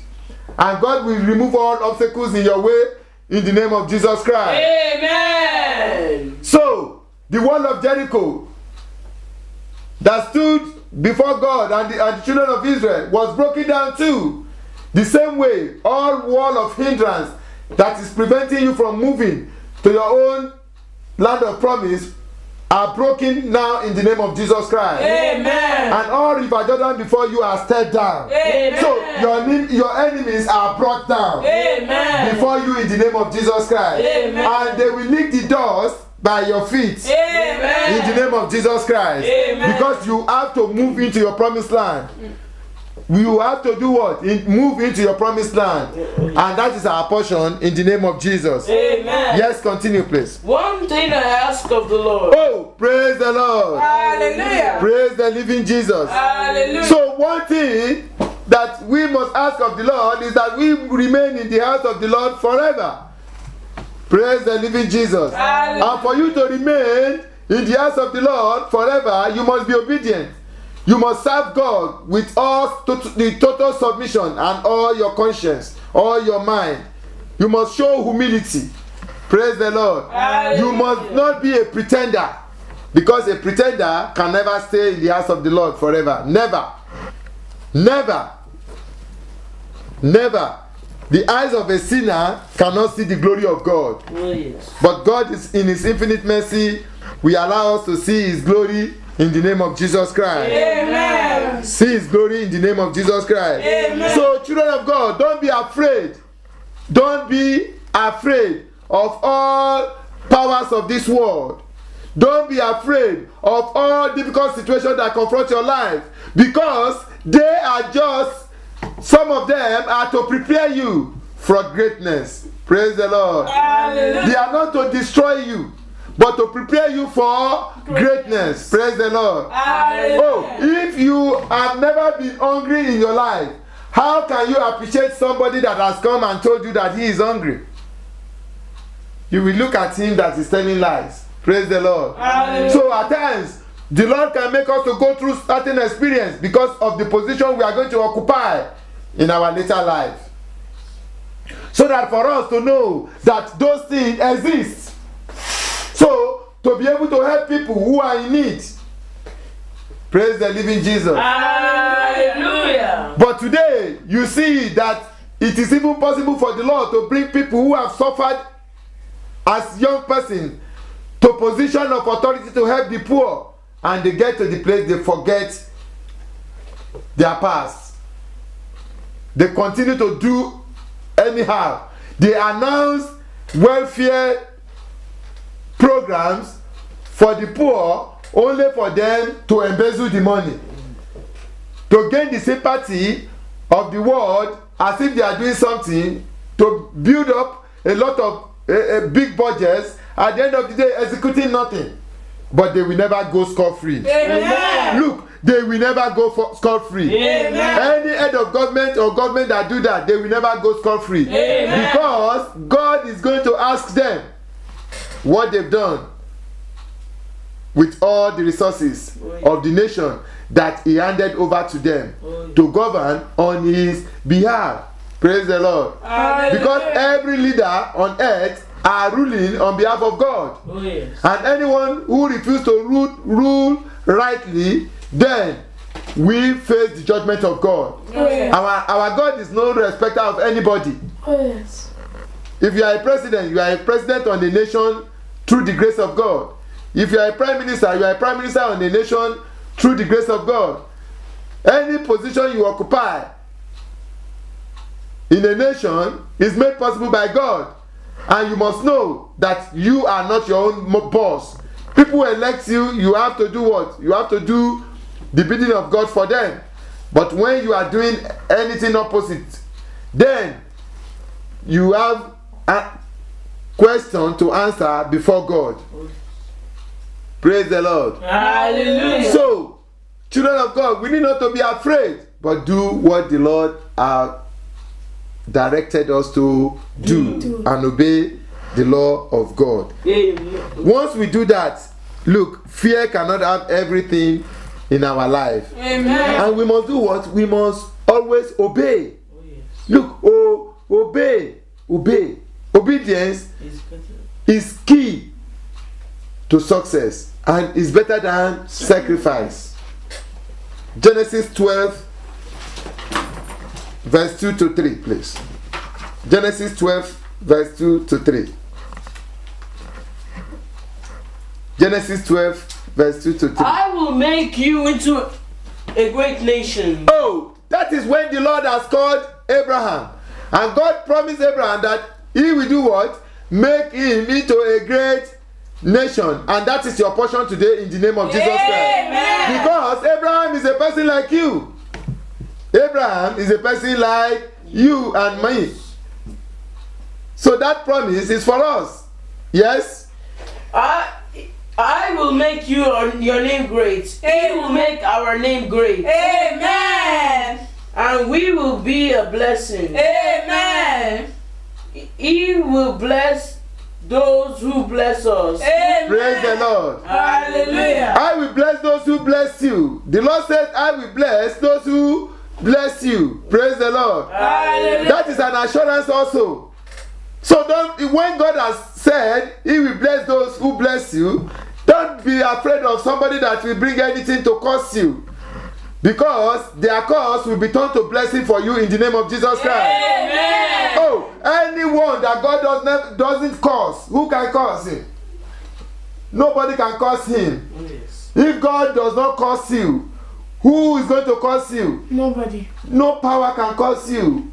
Speaker 1: And God will remove all obstacles in your way in the name of Jesus Christ.
Speaker 2: Amen.
Speaker 1: So, the wall of Jericho that stood before God and the children of Israel was broken down too. The same way, all wall of hindrance that is preventing you from moving to your own land of promise are broken now in the name of Jesus Christ.
Speaker 2: Amen.
Speaker 1: And all River Jordan before you are stepped down.
Speaker 2: Amen.
Speaker 1: So your enemies are brought down
Speaker 2: Amen.
Speaker 1: before you in the name of Jesus Christ.
Speaker 2: Amen.
Speaker 1: And they will lick the dust by your feet.
Speaker 2: Amen.
Speaker 1: In the name of Jesus Christ.
Speaker 2: Amen.
Speaker 1: Because you have to move into your promised land. You have to do what? Move into your promised land. And that is our portion in the name of Jesus.
Speaker 2: Amen.
Speaker 1: Yes, continue please.
Speaker 3: One thing I ask of the Lord.
Speaker 1: Oh, praise the Lord.
Speaker 2: Hallelujah.
Speaker 1: Praise the living Jesus.
Speaker 2: Hallelujah.
Speaker 1: So one thing that we must ask of the Lord is that we remain in the house of the Lord forever. Praise the living Jesus.
Speaker 2: Hallelujah.
Speaker 1: And for you to remain in the house of the Lord forever, you must be obedient. You must serve God with all the total submission and all your conscience, all your mind. You must show humility. Praise the Lord.
Speaker 2: Hallelujah.
Speaker 1: You must not be a pretender, because a pretender can never stay in the house of the Lord forever. Never. Never. Never. The eyes of a sinner cannot see the glory of God.
Speaker 3: Oh, yes.
Speaker 1: But God is in his infinite mercy will allow us to see his glory in the name of Jesus Christ.
Speaker 2: Amen.
Speaker 1: See his glory in the name of Jesus Christ.
Speaker 2: Amen.
Speaker 1: So children of God, don't be afraid. Don't be afraid of all powers of this world. Don't be afraid of all difficult situations that confront your life, because they are just, some of them are to prepare you for greatness. Praise the Lord.
Speaker 2: Hallelujah.
Speaker 1: They are not to destroy you, but to prepare you for greatness. Praise the Lord.
Speaker 2: Hallelujah.
Speaker 1: Oh, if you have never been hungry in your life, how can you appreciate somebody that has come and told you that he is hungry? You will look at him that is telling lies. Praise the Lord.
Speaker 2: Hallelujah.
Speaker 1: So at times, the Lord can make us to go through certain experience because of the position we are going to occupy in our later life. So that for us to know that those things exist. So, to be able to help people who are in need. Praise the living Jesus.
Speaker 2: Hallelujah.
Speaker 1: But today, you see that it is even possible for the Lord to bring people who have suffered as young persons to position of authority to help the poor, and they get to the place they forget their past. They continue to do anyhow. They announce welfare programs for the poor only for them to embezzle the money, to gain the sympathy of the world, as if they are doing something, to build up a lot of big budgets, at the end of the day executing nothing. But they will never go scot-free.
Speaker 2: Amen.
Speaker 1: Look, they will never go scot-free.
Speaker 2: Amen.
Speaker 1: Any head of government or government that do that, they will never go scot-free.
Speaker 2: Amen.
Speaker 1: Because God is going to ask them what they've done with all the resources of the nation that he handed over to them to govern on his behalf. Praise the Lord.
Speaker 2: Hallelujah.
Speaker 1: Because every leader on earth are ruling on behalf of God.
Speaker 3: Oh, yes.
Speaker 1: And anyone who refuses to rule rightly, then we face the judgment of God.
Speaker 4: Oh, yes.
Speaker 1: Our God is no respecter of anybody.
Speaker 4: Oh, yes.
Speaker 1: If you are a president, you are a president on the nation through the grace of God. If you are a prime minister, you are a prime minister on the nation through the grace of God. Any position you occupy in a nation is made possible by God. And you must know that you are not your own boss. People elect you, you have to do what? You have to do the bidding of God for them. But when you are doing anything opposite, then you have a question to answer before God. Praise the Lord.
Speaker 3: Hallelujah.
Speaker 1: So, children of God, we need not to be afraid, but do what the Lord directed us to do and obey the law of God.
Speaker 3: Amen.
Speaker 1: Once we do that, look, fear cannot have everything in our life.
Speaker 2: Amen.
Speaker 1: And we must do what? We must always obey.
Speaker 3: Oh, yes.
Speaker 1: Look, obey. Obedience
Speaker 3: It's better.
Speaker 1: is key to success and is better than sacrifice. Genesis 12 verse 2 to 3, please. Genesis 12 verse 2 to 3. Genesis 12 verse 2 to 3.
Speaker 3: I will make you into a great nation.
Speaker 1: Oh, that is when the Lord has called Abraham. And God promised Abraham that he will do what? Make him into a great nation. And that is your portion today in the name of Jesus Christ.
Speaker 2: Amen.
Speaker 1: Because Abraham is a person like you. Abraham is a person like you and me. So that promise is for us. Yes?
Speaker 3: I will make your name great. He will make our name great.
Speaker 2: Amen.
Speaker 3: And we will be a blessing.
Speaker 2: Amen.
Speaker 3: He will bless those who bless us.
Speaker 2: Amen.
Speaker 1: Praise the Lord.
Speaker 2: Hallelujah.
Speaker 1: I will bless those who bless you. The Lord said, I will bless those who bless you. Praise the Lord.
Speaker 2: Hallelujah.
Speaker 1: That is an assurance also. So when God has said he will bless those who bless you, don't be afraid of somebody that will bring anything to curse you. Because their curse will be turned to blessing for you in the name of Jesus Christ.
Speaker 2: Amen.
Speaker 1: Oh, anyone that God doesn't curse, who can curse him? Nobody can curse him.
Speaker 3: Yes.
Speaker 1: If God does not curse you, who is going to curse you?
Speaker 4: Nobody.
Speaker 1: No power can curse you.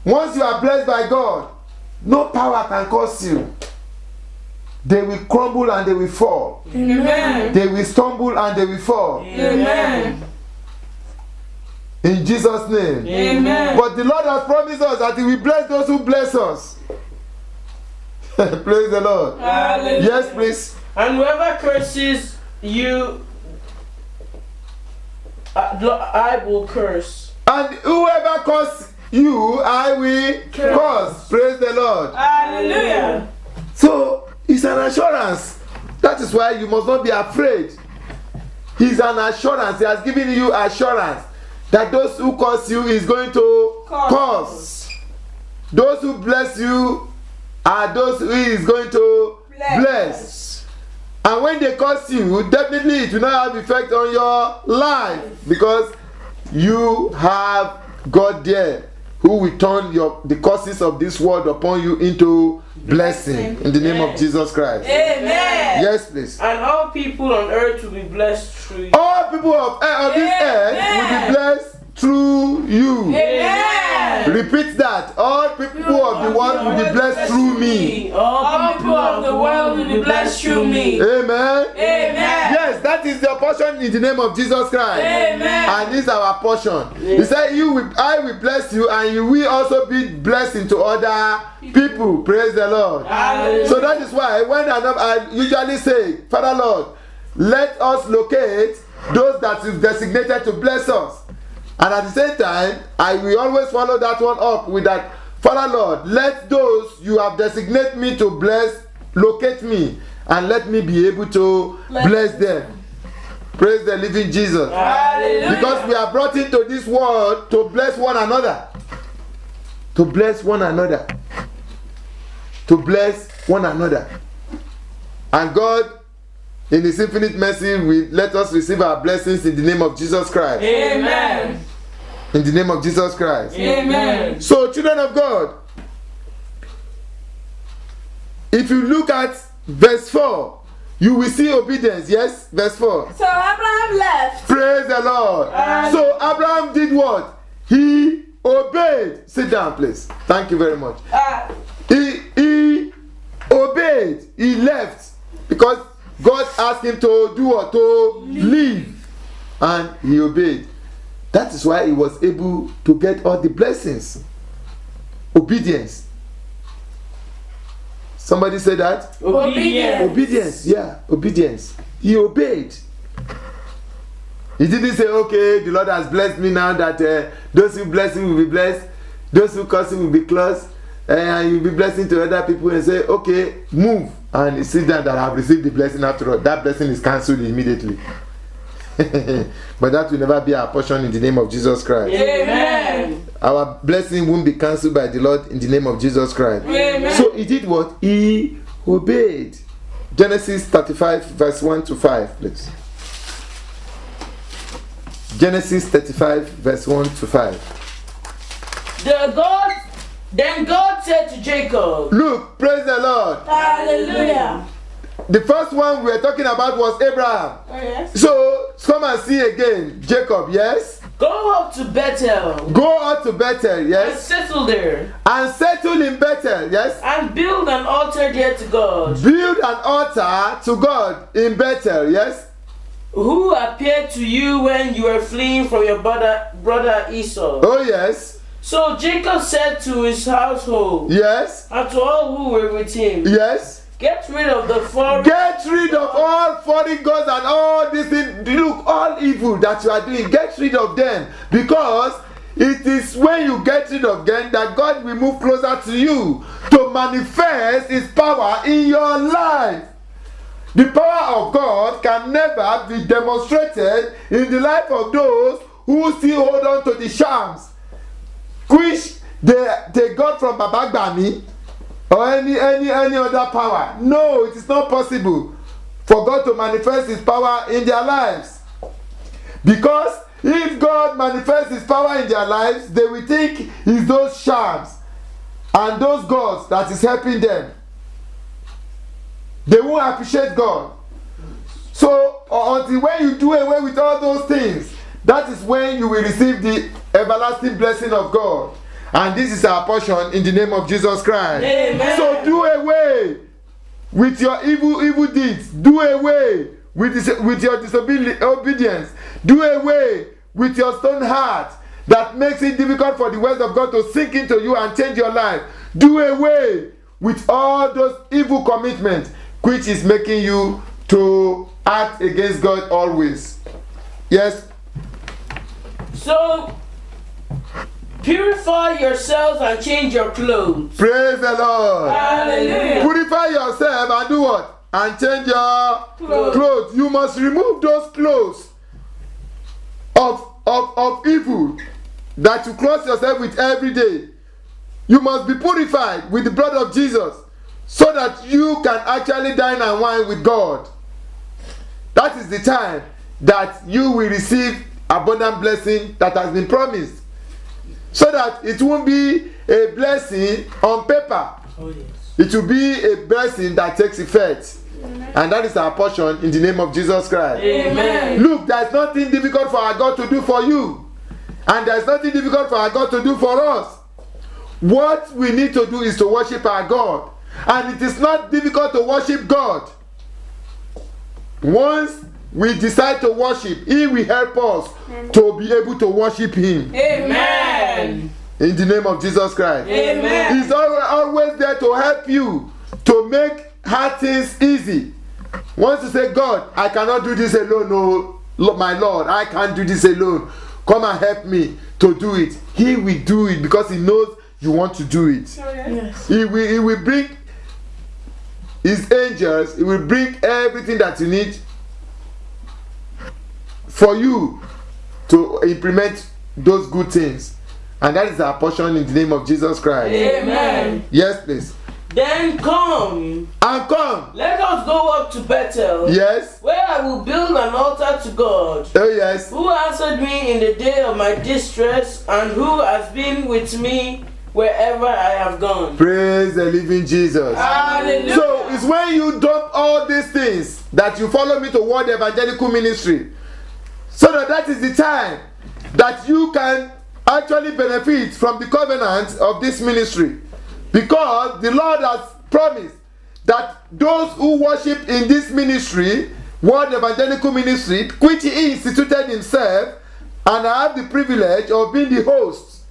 Speaker 1: Once you are blessed by God, no power can curse you. They will crumble and they will fall.
Speaker 2: Amen.
Speaker 1: They will stumble and they will fall.
Speaker 2: Amen.
Speaker 1: In Jesus' name.
Speaker 2: Amen.
Speaker 1: But the Lord has promised us that he will bless those who bless us. Praise the Lord.
Speaker 2: Hallelujah.
Speaker 1: Yes, please.
Speaker 3: And whoever curses you, I will curse.
Speaker 1: And whoever curses you, I will curse. Praise the Lord.
Speaker 2: Hallelujah.
Speaker 1: So, it's an assurance. That is why you must not be afraid. He's an assurance. He has given you assurance that those who curse you is going to curse. Those who bless you are those who he is going to bless. And when they curse you, definitely it will not have effect on your life, because you have God there who will turn the curses of this world upon you into blessing in the name of Jesus Christ.
Speaker 2: Amen.
Speaker 1: Yes, please.
Speaker 3: And all people on earth will be blessed through you.
Speaker 1: All people of this earth will be blessed through you.
Speaker 2: Amen.
Speaker 1: Repeat that. All people of the world will be blessed through me.
Speaker 3: All people of the world will be blessed through me.
Speaker 1: Amen.
Speaker 2: Amen.
Speaker 1: Yes, that is your portion in the name of Jesus Christ.
Speaker 2: Amen.
Speaker 1: And this is our portion. He said, I will bless you, and you will also be blessing to other people. Praise the Lord.
Speaker 3: Hallelujah.
Speaker 1: So that is why when I usually say, Father Lord, let us locate those that is designated to bless us. And at the same time, I will always follow that one up with that, Father Lord, let those you have designated me to bless locate me, and let me be able to bless them. Praise the living Jesus.
Speaker 2: Hallelujah.
Speaker 1: Because we are brought into this world to bless one another. To bless one another. to bless one another. And God, in His infinite mercy, will let us receive our blessings in the name of Jesus Christ.
Speaker 3: Amen.
Speaker 1: In the name of Jesus Christ.
Speaker 3: Amen.
Speaker 1: So, children of God, if you look at verse 4, you will see obedience. Yes? Verse 4.
Speaker 2: So Abraham left.
Speaker 1: Praise the Lord. So Abraham did what? He obeyed. Sit down, please. Thank you very much. He obeyed. He left because God asked him to do what? To leave. And he obeyed. That is why he was able to get all the blessings. Obedience. Somebody say that?
Speaker 3: Obedience.
Speaker 1: Obedience, yeah, obedience. He obeyed. He didn't say, okay, the Lord has blessed me now that those who bless him will be blessed, those who curse him will be cursed, and you'll be blessing to other people and say, okay, move. And he sit down that I have received the blessing after all. That blessing is cancelled immediately. But that will never be our portion in the name of Jesus Christ.
Speaker 3: Amen.
Speaker 1: Our blessing won't be cancelled by the Lord in the name of Jesus Christ.
Speaker 3: Amen.
Speaker 1: So he did what? He obeyed. Genesis 35 verse 1 to 5, please. Genesis 35 verse 1 to 5.
Speaker 3: Then God said to Jacob.
Speaker 1: Look, praise the Lord.
Speaker 2: Hallelujah.
Speaker 1: The first one we were talking about was Abraham.
Speaker 2: Oh, yes.
Speaker 1: So come and see again. Jacob, yes?
Speaker 3: Go up to Bethel.
Speaker 1: Go out to Bethel,
Speaker 3: And
Speaker 1: yes?
Speaker 3: settle there.
Speaker 1: And settle in Bethel, yes?
Speaker 3: And build an altar there to God,
Speaker 1: Build an altar to God in Bethel, yes?
Speaker 3: who appeared to you when you were fleeing from your brother Esau.
Speaker 1: Oh, yes.
Speaker 3: So Jacob said to his household
Speaker 1: Yes.
Speaker 3: and to all who were with him,
Speaker 1: Yes.
Speaker 3: get rid of the foreign.
Speaker 1: Get rid of all foreign gods and all these things. Look, all evil that you are doing, get rid of them. Because it is when you get rid of them that God will move closer to you to manifest His power in your life. The power of God can never be demonstrated in the life of those who still hold on to the charms which they got from Baba Gbami or any other power. No, it is not possible for God to manifest His power in their lives. Because if God manifests His power in their lives, they will think it's those charms and those gods that is helping them. They won't appreciate God. So until when you do away with all those things, that is when you will receive the everlasting blessing of God. And this is our portion in the name of Jesus Christ.
Speaker 3: Amen.
Speaker 1: So do away with your evil deeds. Do away with your disobedience. Do away with your stone heart that makes it difficult for the words of God to sink into you and change your life. Do away with all those evil commitments which is making you to act against God always. Yes?
Speaker 3: So purify yourselves and change your clothes.
Speaker 1: Praise the Lord.
Speaker 3: Hallelujah.
Speaker 1: Purify yourself and do what? And change your clothes. You must remove those clothes of evil that you clothe yourself with every day. You must be purified with the blood of Jesus so that you can actually dine and wine with God. That is the time that you will receive abundant blessing that has been promised. So that it won't be a blessing on paper.
Speaker 3: Oh, yes.
Speaker 1: It will be a blessing that takes effect. Amen. And that is our portion in the name of Jesus Christ.
Speaker 3: Amen.
Speaker 1: Look, there is nothing difficult for our God to do for you. And there is nothing difficult for our God to do for us. What we need to do is to worship our God. And it is not difficult to worship God. Once we decide to worship, He will help us to be able to worship Him.
Speaker 3: Amen.
Speaker 1: In the name of Jesus Christ.
Speaker 3: Amen.
Speaker 1: He's always there to help you, to make hard things easy. Once you say, God, I cannot do this alone, no, my Lord, I can't do this alone. Come and help me to do it. He will do it because He knows you want to do it.
Speaker 2: Yes.
Speaker 1: He will bring His angels, He will bring everything that you need for you to implement those good things. And that is our portion in the name of Jesus Christ.
Speaker 3: Amen.
Speaker 1: Yes, please.
Speaker 3: Then come,
Speaker 1: and come.
Speaker 3: let us go up to Bethel,
Speaker 1: Yes.
Speaker 3: where I will build an altar to God,
Speaker 1: Oh, yes.
Speaker 3: who answered me in the day of my distress, and who has been with me wherever I have gone.
Speaker 1: Praise the living Jesus.
Speaker 2: Hallelujah.
Speaker 1: So it's when you drop all these things that you follow me to World Evangelical Ministry. So that is the time that you can actually benefit from the covenant of this ministry. Because the Lord has promised that those who worship in this ministry, World Evangelical Ministry, which he instituted himself, and I have the privilege of being the host,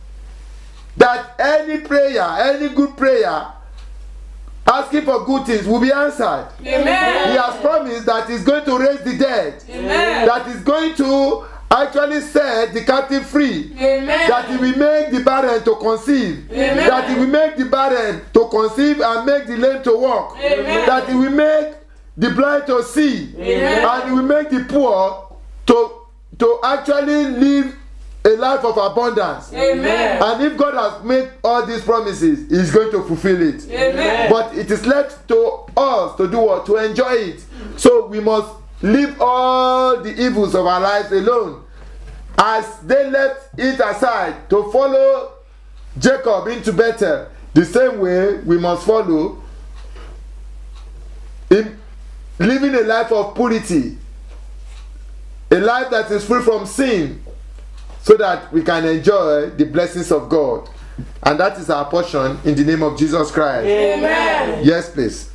Speaker 1: that any prayer, any good prayer, asking for good things will be answered.
Speaker 2: Amen.
Speaker 1: He has promised that he's going to raise the dead.
Speaker 2: Amen.
Speaker 1: That he's going to actually set the captive free.
Speaker 2: Amen.
Speaker 1: That he will make the barren to conceive.
Speaker 2: Amen.
Speaker 1: That he will make the barren to conceive and make the lame to walk.
Speaker 2: Amen.
Speaker 1: That he will make the blind to see.
Speaker 2: Amen.
Speaker 1: And he will make the poor to actually live a life of abundance.
Speaker 2: Amen.
Speaker 1: And if God has made all these promises, he's going to fulfill it.
Speaker 2: Amen.
Speaker 1: But it is left to us to do what? To enjoy it. So we must leave all the evils of our lives alone. As they left it aside to follow Jacob into Bethel, the same way we must follow in living a life of purity, a life that is free from sin, so that we can enjoy the blessings of God. And that is our portion in the name of Jesus Christ.
Speaker 3: Amen.
Speaker 1: Yes, please.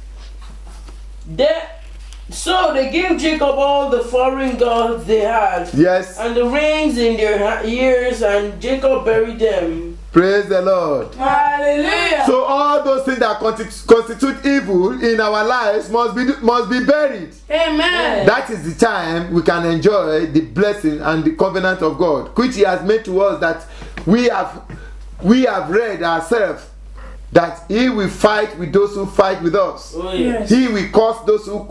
Speaker 3: So they gave Jacob all the foreign gods they had,
Speaker 1: Yes.
Speaker 3: and the rings in their ears, and Jacob buried them.
Speaker 1: Praise the Lord.
Speaker 2: Hallelujah.
Speaker 1: So all those things that constitute evil in our lives must be buried.
Speaker 2: Amen.
Speaker 1: That is the time we can enjoy the blessing and the covenant of God, which he has made to us, that we have read ourselves, that he will fight with those who fight with us.
Speaker 3: Oh yes.
Speaker 1: He will curse those who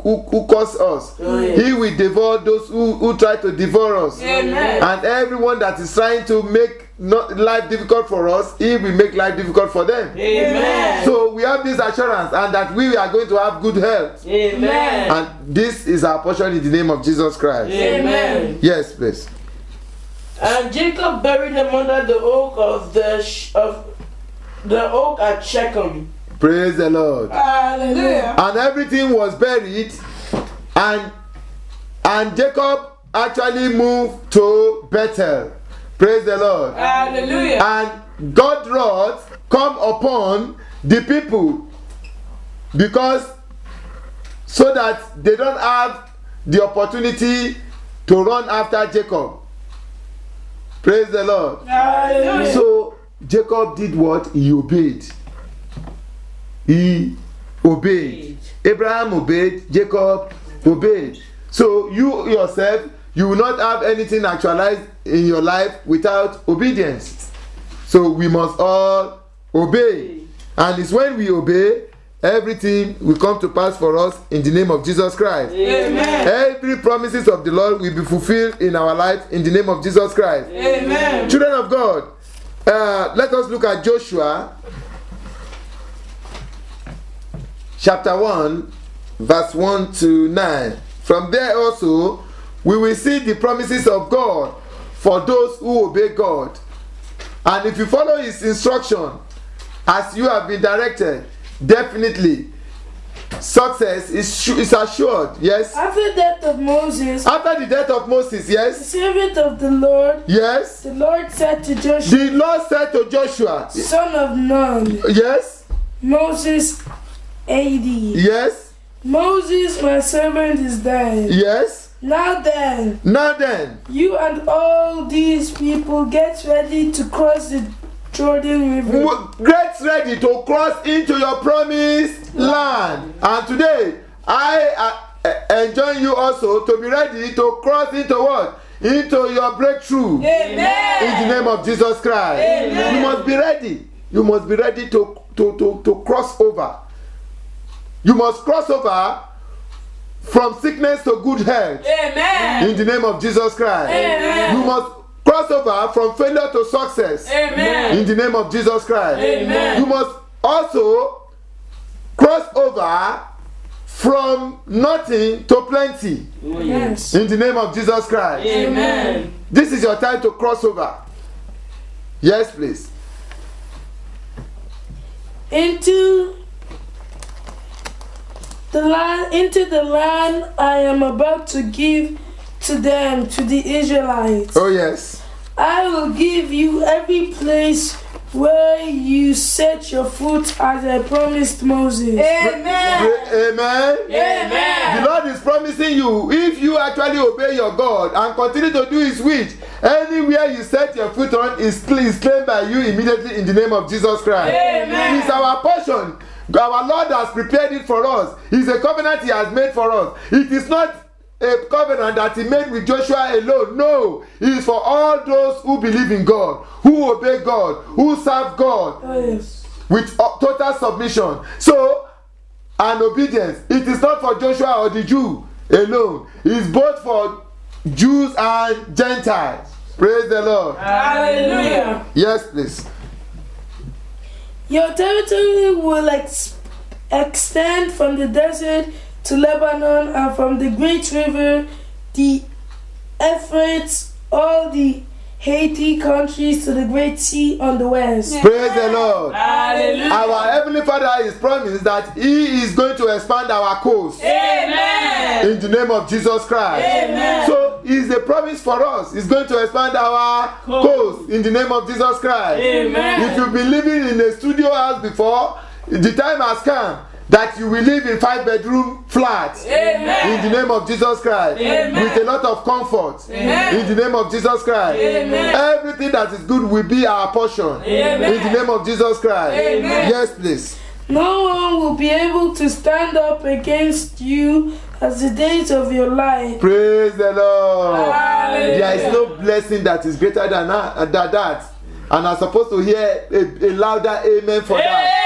Speaker 1: curse us.
Speaker 3: Oh, yes.
Speaker 1: He will devour those who try to devour us.
Speaker 2: Amen.
Speaker 1: And everyone that is trying to make life difficult for us, he will make life difficult for them.
Speaker 3: Amen.
Speaker 1: So we have this assurance, and that we are going to have good health.
Speaker 3: Amen.
Speaker 1: And this is our portion in the name of Jesus Christ.
Speaker 3: Amen.
Speaker 1: Yes, please.
Speaker 3: And Jacob buried them under the oak of the oak at Shechem.
Speaker 1: Praise the Lord.
Speaker 2: Hallelujah.
Speaker 1: And everything was buried, and Jacob actually moved to Bethel. Praise the Lord.
Speaker 2: Hallelujah.
Speaker 1: And God's wrath come upon the people, because so that they don't have the opportunity to run after Jacob. Praise the Lord.
Speaker 2: Hallelujah.
Speaker 1: So Jacob did what? He obeyed. He obeyed. Abraham obeyed. Jacob obeyed. So you yourself, you will not have anything actualized in your life without obedience. So we must all obey. And it's when we obey, everything will come to pass for us in the name of Jesus Christ.
Speaker 2: Amen.
Speaker 1: Every promises of the Lord will be fulfilled in our life in the name of Jesus Christ.
Speaker 2: Amen.
Speaker 1: Children of God, let us look at Joshua chapter 1 verse 1 to 9. From there also we will see the promises of God for those who obey God. And if you follow his instruction as you have been directed, definitely success is assured. Yes.
Speaker 4: After the death of Moses,
Speaker 1: After the death of Moses,
Speaker 4: the
Speaker 1: yes.
Speaker 4: servant of the Lord,
Speaker 1: Yes.
Speaker 4: the Lord said to Joshua,
Speaker 1: The Lord said to Joshua,
Speaker 4: son of Nun,
Speaker 1: yes.
Speaker 4: Moses AD,
Speaker 1: Yes.
Speaker 4: Moses, my servant, is dead.
Speaker 1: Yes.
Speaker 4: Now then, you and all these people get ready to cross the Jordan River.
Speaker 1: Get ready to cross into your promised land. And today, I enjoin you also to be ready to cross into what? Into your breakthrough.
Speaker 2: Amen.
Speaker 1: In the name of Jesus Christ.
Speaker 2: Amen.
Speaker 1: You must be ready. You must be ready to cross over. You must cross over from sickness to good health.
Speaker 2: Amen.
Speaker 1: In the name of Jesus Christ.
Speaker 2: Amen.
Speaker 1: You must cross over from failure to success.
Speaker 2: Amen.
Speaker 1: In the name of Jesus Christ.
Speaker 2: Amen.
Speaker 1: You must also cross over from nothing to plenty.
Speaker 4: Yes.
Speaker 1: In the name of Jesus Christ.
Speaker 3: Amen.
Speaker 1: This is your time to cross over. Yes, please.
Speaker 4: Into the land I am about to give to them, to the Israelites.
Speaker 1: Oh, yes.
Speaker 4: I will give you every place where you set your foot, as I promised Moses.
Speaker 2: Amen.
Speaker 1: Amen.
Speaker 3: Amen.
Speaker 1: The Lord is promising you, if you actually obey your God and continue to do His will, anywhere you set your foot on is claimed by you immediately in the name of Jesus Christ.
Speaker 3: Amen.
Speaker 1: It's our portion. Our Lord has prepared it for us. It's a covenant He has made for us. It is not a covenant that He made with Joshua alone. No, it is for all those who believe in God, who obey God, who serve God
Speaker 4: Yes.
Speaker 1: with total submission. So, and obedience. It is not for Joshua or the Jew alone. It is both for Jews and Gentiles. Praise the Lord.
Speaker 3: Hallelujah.
Speaker 1: Yes, please.
Speaker 4: Your territory will extend from the desert to Lebanon, and from the great river, the Euphrates, all the Haiti countries, to the great sea on the west.
Speaker 1: Praise the Lord.
Speaker 3: Hallelujah.
Speaker 1: Our Heavenly Father is promised that He is going to expand our coast.
Speaker 3: Amen.
Speaker 1: In the name of Jesus Christ.
Speaker 3: Amen.
Speaker 1: So, it's a promise for us. He's going to expand our coast in the name of Jesus Christ.
Speaker 3: Amen.
Speaker 1: If you've been living in a studio house before, the time has come that you will live in 5-bedroom flats.
Speaker 3: Amen.
Speaker 1: In the name of Jesus Christ.
Speaker 3: Amen.
Speaker 1: With a lot of comfort.
Speaker 3: Amen.
Speaker 1: In the name of Jesus Christ.
Speaker 3: Amen.
Speaker 1: Everything that is good will be our portion.
Speaker 3: Amen.
Speaker 1: In the name of Jesus Christ.
Speaker 3: Amen.
Speaker 1: Yes, please.
Speaker 4: No one will be able to stand up against you as the days of your life.
Speaker 1: Praise the Lord.
Speaker 3: Hallelujah.
Speaker 1: There is no blessing that is greater than that. And I'm supposed to hear a louder amen for that.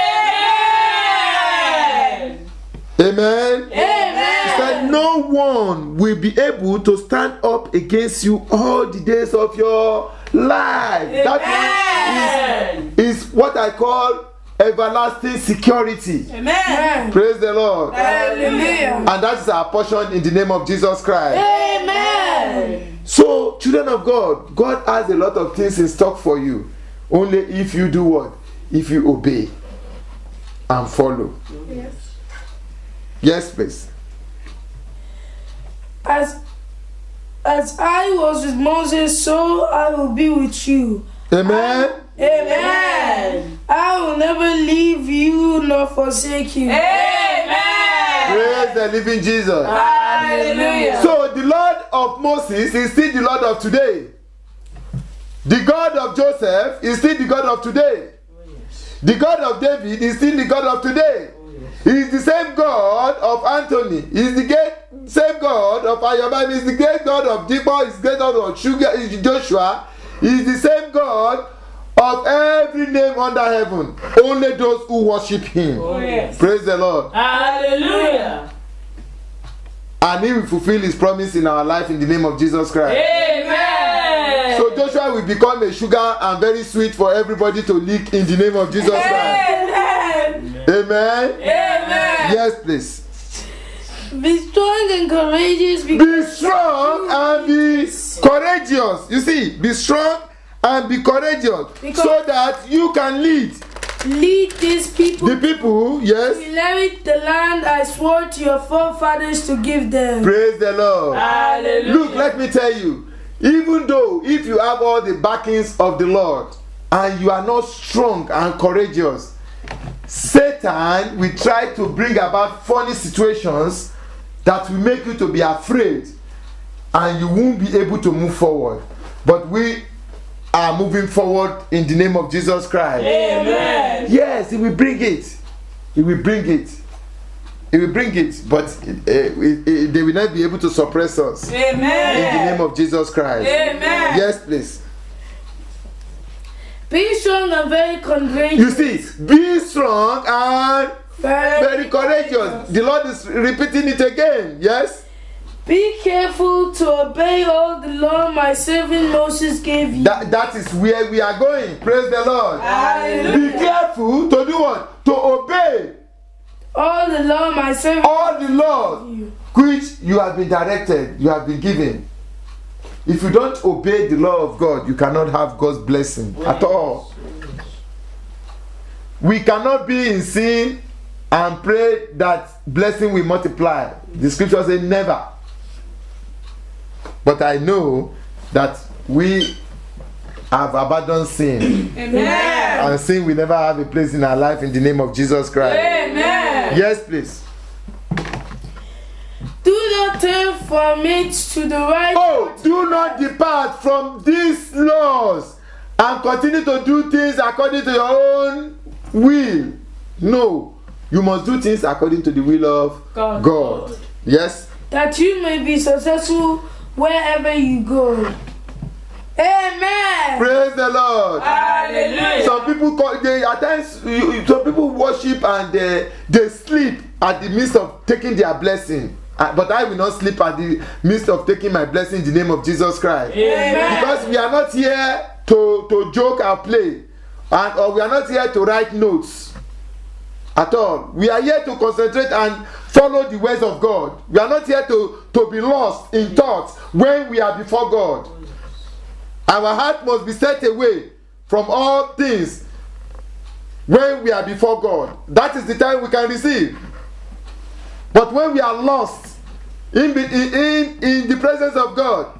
Speaker 1: Amen.
Speaker 3: Amen.
Speaker 1: He said, no one will be able to stand up against you all the days of your life.
Speaker 3: Amen.
Speaker 1: That is what I call everlasting security.
Speaker 2: Amen.
Speaker 1: Praise the Lord.
Speaker 4: Hallelujah.
Speaker 1: And that is our portion in the name of Jesus Christ.
Speaker 4: Amen.
Speaker 1: So, children of God, God has a lot of things in stock for you. Only if you do what? If you obey and follow.
Speaker 2: Yes.
Speaker 1: Yes, please.
Speaker 4: As I was with Moses, so I will be with you.
Speaker 1: Amen.
Speaker 3: Amen.
Speaker 4: I will never leave you nor forsake you.
Speaker 3: Amen.
Speaker 1: Praise the living Jesus.
Speaker 3: Hallelujah.
Speaker 1: So the Lord of Moses is still the Lord of today. The God of Joseph is still the God of today. The God of David is still the God of today. He is the same God of Anthony. He is the same God of Ayobami. He is the great God of Debo. He is the great God of Joshua. He is the same God of every name under heaven. Only those who worship Him.
Speaker 3: Oh, yes.
Speaker 1: Praise the Lord.
Speaker 3: Hallelujah.
Speaker 1: And He will fulfill His promise in our life in the name of Jesus Christ.
Speaker 3: Amen.
Speaker 1: So Joshua will become a sugar and very sweet for everybody to lick in the name of Jesus Christ.
Speaker 3: Amen.
Speaker 1: Amen.
Speaker 3: Amen.
Speaker 1: Yes, please.
Speaker 4: Be strong and courageous.
Speaker 1: Be strong and be courageous. You see, be strong and be courageous so that you can lead
Speaker 4: these people.
Speaker 1: the people. Yes.
Speaker 4: To inherit the land I swore to your forefathers to give them.
Speaker 1: Praise the Lord.
Speaker 3: Hallelujah.
Speaker 1: Look, let me tell you. Even though if you have all the backings of the Lord and you are not strong and courageous, Satan will try to bring about funny situations that will make you to be afraid and you won't be able to move forward. But we are moving forward in the name of Jesus Christ.
Speaker 3: Amen.
Speaker 1: Yes, He will bring it. He will bring it. He will bring it, but they will not be able to suppress us.
Speaker 3: Amen.
Speaker 1: In the name of Jesus Christ.
Speaker 3: Amen.
Speaker 1: Yes, please.
Speaker 4: Be strong and very courageous.
Speaker 1: You see, be strong and very courageous. The Lord is repeating it again. Yes?
Speaker 4: Be careful to obey all the law my servant Moses gave you.
Speaker 1: That is where we are going. Praise the Lord.
Speaker 3: Hallelujah.
Speaker 1: Be careful to do what? To obey
Speaker 4: all the law my servant
Speaker 1: All the law
Speaker 4: you.
Speaker 1: which you have been directed, you have been given. If you don't obey the law of God, you cannot have God's blessing at all. We cannot be in sin and pray that blessing will multiply. The scripture says never. But I know that we have abandoned sin.
Speaker 2: Amen.
Speaker 1: And sin will never have a place in our life in the name of Jesus Christ.
Speaker 2: Amen.
Speaker 1: Yes, please.
Speaker 4: Do not turn from it to the right.
Speaker 1: Oh, do not depart from these laws and continue to do things according to your own will. No, you must do things according to the will of God. Yes?
Speaker 4: That you may be successful wherever you go. Amen.
Speaker 1: Praise the Lord.
Speaker 2: Hallelujah.
Speaker 1: Some people at times some people worship and they sleep at the midst of taking their blessing. But I will not sleep at the midst of taking my blessing in the name of Jesus Christ.
Speaker 2: Amen.
Speaker 1: Because we are not here to joke and play, or we are not here to write notes at all. We are here to concentrate and follow the ways of God. We are not here to be lost in thoughts when we are before God. Our heart must be set away from all things when we are before God. That is the time we can receive. But when we are lost in the presence of God,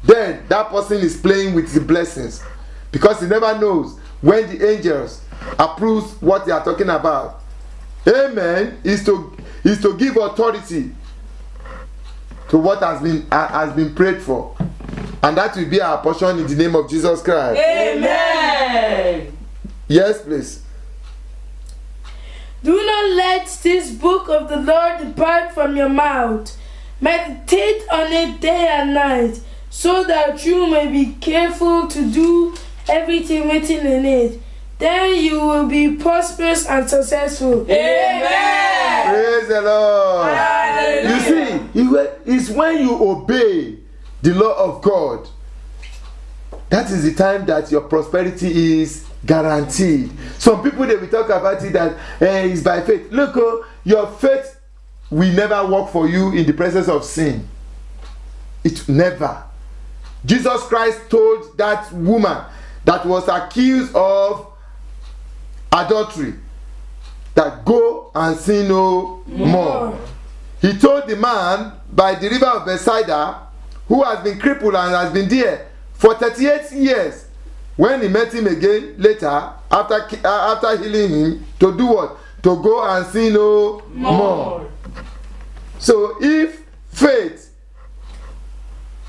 Speaker 1: then that person is playing with the blessings, because he never knows when the angels approves what they are talking about. Amen. Is to give authority to what has been prayed for, and that will be our portion in the name of Jesus Christ.
Speaker 2: Amen.
Speaker 1: Yes, please.
Speaker 4: Do not let this book of the Lord depart from your mouth. Meditate on it day and night, so that you may be careful to do everything written in it. Then you will be prosperous and successful.
Speaker 2: Amen.
Speaker 1: Praise the Lord.
Speaker 2: Hallelujah.
Speaker 1: You see, it's when you obey the law of God, that is the time that your prosperity is guaranteed. Some people, they will talk about it that it's by faith. Look, your faith will never work for you in the presence of sin. It never. Jesus Christ told that woman that was accused of adultery that go and sin no more. He told the man by the river of Bethsaida, who has been crippled and has been there for 38 years, when he met him again later, after healing him, to do what? To go and sin no more. So if faith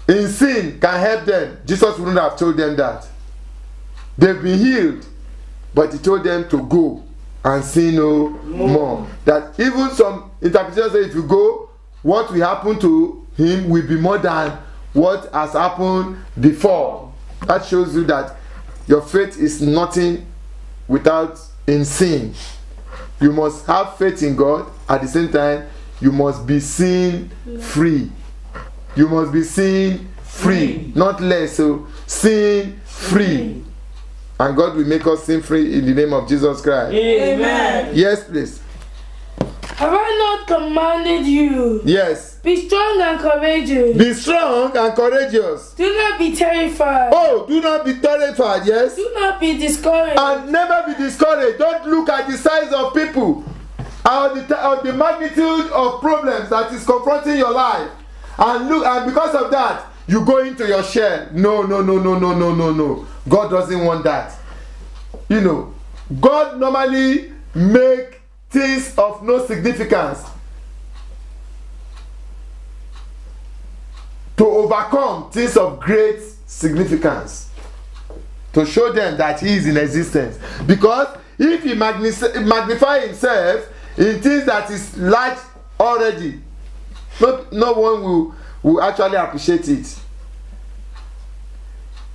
Speaker 1: in sin can help them, Jesus wouldn't have told them that. They've been healed, but he told them to go and sin no more. That even some interpretations say if you go, what will happen to him will be more than what has happened before. That shows you that your faith is nothing without in sin. You must have faith in God. At the same time, you must be sin free. You must be sin free, not less. So sin free, and God will make us sin free in the name of Jesus Christ.
Speaker 2: Amen.
Speaker 1: Yes, please.
Speaker 4: Have I not commanded you?
Speaker 1: Yes.
Speaker 4: Be strong and courageous.
Speaker 1: Be strong and courageous.
Speaker 4: Do not be terrified.
Speaker 1: Oh, do not be terrified. Yes.
Speaker 4: Do not be discouraged.
Speaker 1: And never be discouraged. Don't look at the size of people or the magnitude of problems that is confronting your life, and because of that you go into your shell. No. God doesn't want that. You know, God normally make things of no significance to overcome things of great significance, to show them that he is in existence. Because if he magnify himself in things that is large already, no one will actually appreciate it.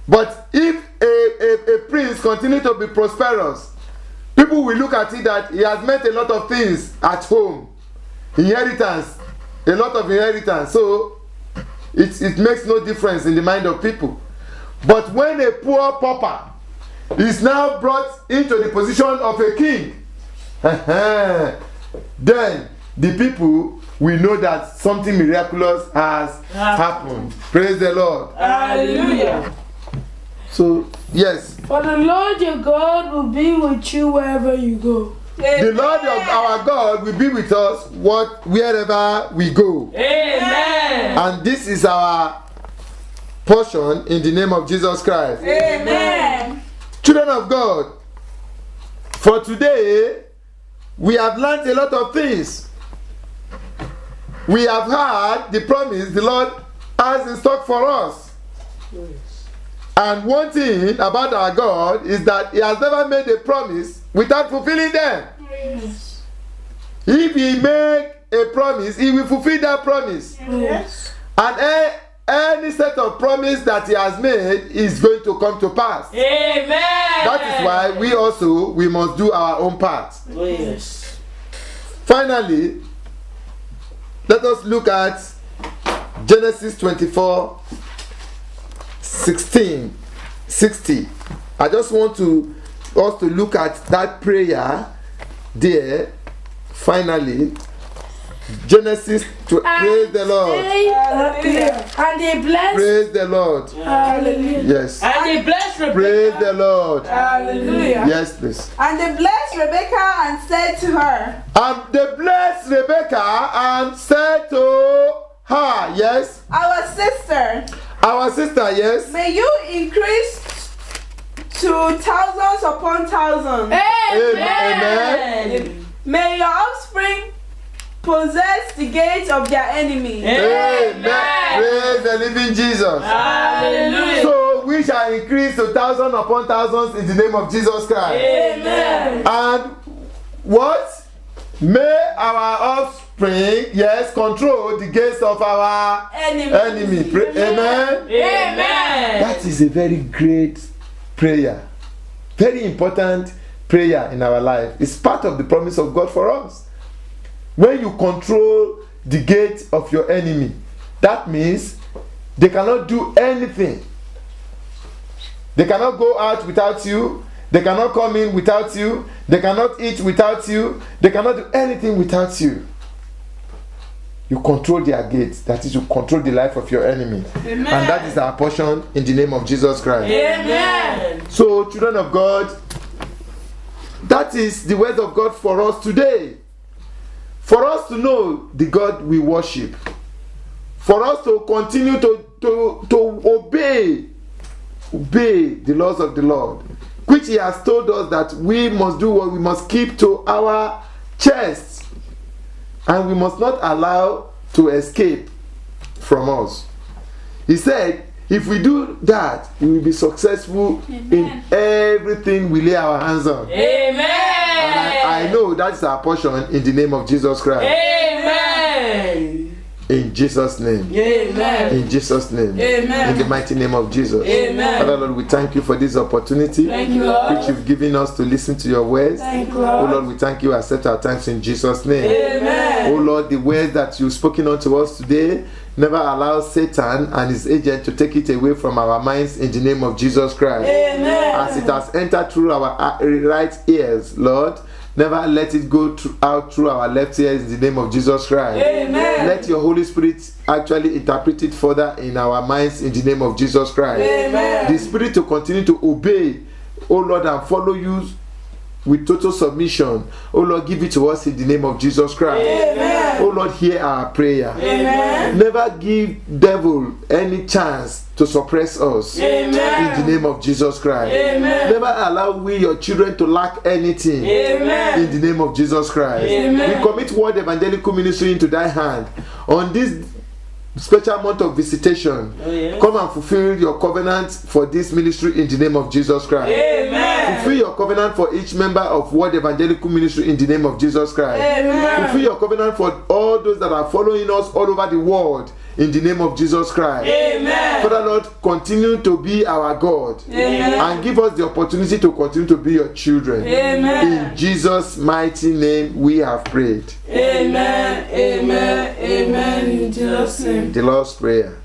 Speaker 1: But if a prince continue to be prosperous, people will look at it that he has met a lot of things at home, a lot of inheritance, so it makes no difference in the mind of people. But when a poor pauper is now brought into the position of a king, then the people will know that something miraculous has happened. Praise the Lord.
Speaker 3: Hallelujah.
Speaker 1: So, yes.
Speaker 4: For the Lord your God will be with you wherever you go.
Speaker 1: The Lord our God will be with us wherever we go.
Speaker 3: Amen.
Speaker 1: And this is our portion in the name of Jesus Christ.
Speaker 2: Amen.
Speaker 1: Children of God, for today, we have learned a lot of things. We have heard the promise the Lord has in stock for us. And one thing about our God is that He has never made a promise without fulfilling them.
Speaker 2: Yes.
Speaker 1: If He make a promise, He will fulfill that promise.
Speaker 2: Yes.
Speaker 1: And any set of promise that He has made is going to come to pass.
Speaker 3: Amen.
Speaker 1: That is why we must do our own part.
Speaker 3: Oh, yes.
Speaker 1: Finally, let us look at Genesis 24, 60. I just want us to look at that prayer there. Finally, Genesis, praise the Lord.
Speaker 4: And they blessed.
Speaker 1: Praise the Lord.
Speaker 4: Hallelujah.
Speaker 1: Yes.
Speaker 3: And they blessed Rebekah.
Speaker 1: Praise the Lord.
Speaker 2: Hallelujah.
Speaker 1: Yes, please.
Speaker 2: And they blessed Rebekah and said to her.
Speaker 1: And they blessed Rebekah and said to her, yes.
Speaker 2: Our sister.
Speaker 1: Our sister, yes.
Speaker 2: May you increase to thousands upon thousands.
Speaker 1: Amen.
Speaker 2: May your offspring possess the gates of their enemies.
Speaker 1: Amen. Praise the living Jesus.
Speaker 3: Hallelujah.
Speaker 1: So we shall increase to thousands upon thousands in the name of Jesus Christ.
Speaker 3: Amen.
Speaker 1: And what? May our offspring, yes, control the gates of our enemy. Amen.
Speaker 3: Amen.
Speaker 1: That is a very great prayer. Very important prayer in our life. It's part of the promise of God for us. When you control the gate of your enemy, that means they cannot do anything. They cannot go out without you. They cannot come in without you. They cannot eat without you. They cannot do anything without you. You control their gates. That is, you control the life of your enemy.
Speaker 2: Amen.
Speaker 1: And that is our portion in the name of Jesus Christ.
Speaker 3: Amen.
Speaker 1: So, children of God, that is the word of God for us today. For us to know the God we worship. For us to continue to obey the laws of the Lord, which He has told us that we must do, what we must keep to our chests, and we must not allow to escape from us. He said, if we do that, we will be successful in everything we lay our hands on.
Speaker 3: Amen.
Speaker 1: And I know that's our portion in the name of Jesus Christ.
Speaker 3: Amen.
Speaker 1: In Jesus' name.
Speaker 3: Amen.
Speaker 1: In Jesus' name.
Speaker 2: Amen.
Speaker 1: In the mighty name of Jesus.
Speaker 3: Amen.
Speaker 1: Father Lord, we thank you for this opportunity
Speaker 3: Thank you, Lord.
Speaker 1: which you've given us to listen to your words.
Speaker 4: Thank you,
Speaker 1: Oh
Speaker 4: Lord.
Speaker 1: Lord, we thank you. Accept our thanks in Jesus' name.
Speaker 3: Amen.
Speaker 1: Oh Lord, the words that you've spoken unto us today, never allow Satan and his agent to take it away from our minds in the name of Jesus Christ.
Speaker 2: Amen.
Speaker 1: As it has entered through our right ears, Lord, never let it go out through our left ears in the name of Jesus Christ.
Speaker 2: Amen.
Speaker 1: Let your Holy Spirit actually interpret it further in our minds in the name of Jesus Christ.
Speaker 2: Amen.
Speaker 1: The Spirit to continue to obey, oh Lord, and follow you with total submission. Oh Lord, give it to us in the name of Jesus Christ.
Speaker 2: Amen.
Speaker 1: Oh Lord, hear our prayer.
Speaker 2: Amen.
Speaker 1: Never give devil any chance to suppress us.
Speaker 2: Amen.
Speaker 1: In the name of Jesus Christ.
Speaker 2: Amen.
Speaker 1: Never allow we, your children, to lack anything.
Speaker 2: Amen.
Speaker 1: In the name of Jesus Christ.
Speaker 2: Amen.
Speaker 1: We commit Word Evangelical Ministry into thy hand. On this special month of visitation,
Speaker 3: Oh, yes.
Speaker 1: come and fulfill your covenant for this ministry in the name of Jesus Christ.
Speaker 2: Amen.
Speaker 1: Fulfill your covenant for each member of Word Evangelical Ministry in the name of Jesus Christ.
Speaker 2: Amen.
Speaker 1: Fulfill your covenant for all those that are following us all over the world in the name of Jesus Christ.
Speaker 2: Amen.
Speaker 1: Father Lord, continue to be our God.
Speaker 2: Amen.
Speaker 1: And give us the opportunity to continue to be your children.
Speaker 2: Amen.
Speaker 1: In Jesus' mighty name we have prayed.
Speaker 2: Amen. Amen. Amen. In Jesus' name.
Speaker 1: The Lord's Prayer.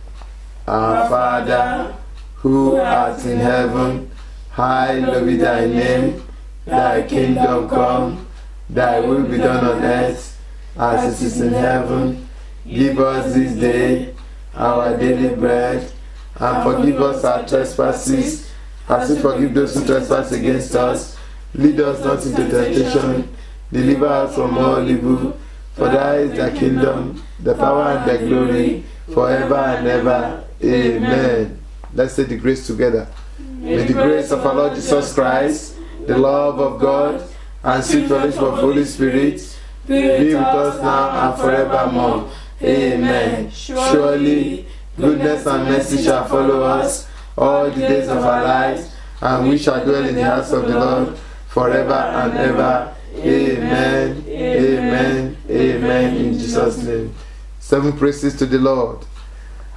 Speaker 1: Our Father, who art in heaven, hallowed be thy name. Thy kingdom come, Thy will be done on earth as it is in heaven. Give us this day our daily bread, and forgive us our trespasses, as we forgive those who trespass against us. Lead us not into temptation, deliver us from all evil. For thine is the kingdom, the power, and the glory, forever and ever. Amen. Let's say the grace together. May the grace of our Lord Jesus Christ, the love of God, and sweet fellowship of Holy Spirit be with us now and forevermore. Amen. Surely goodness and mercy shall follow us all the days of our lives, and we shall dwell in the house of the Lord forever and ever. Amen. Amen. Amen. In Jesus' name. 7 praises to the Lord.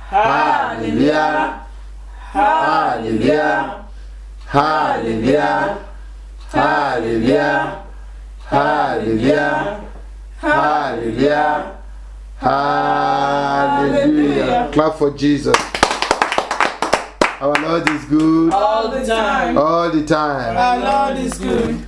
Speaker 1: Hallelujah. Hallelujah. Hallelujah. Hallelujah. Hallelujah. Hallelujah. Hallelujah. Clap for Jesus. Our Lord is good
Speaker 3: All the time.
Speaker 1: all the time.
Speaker 3: Our Lord is good.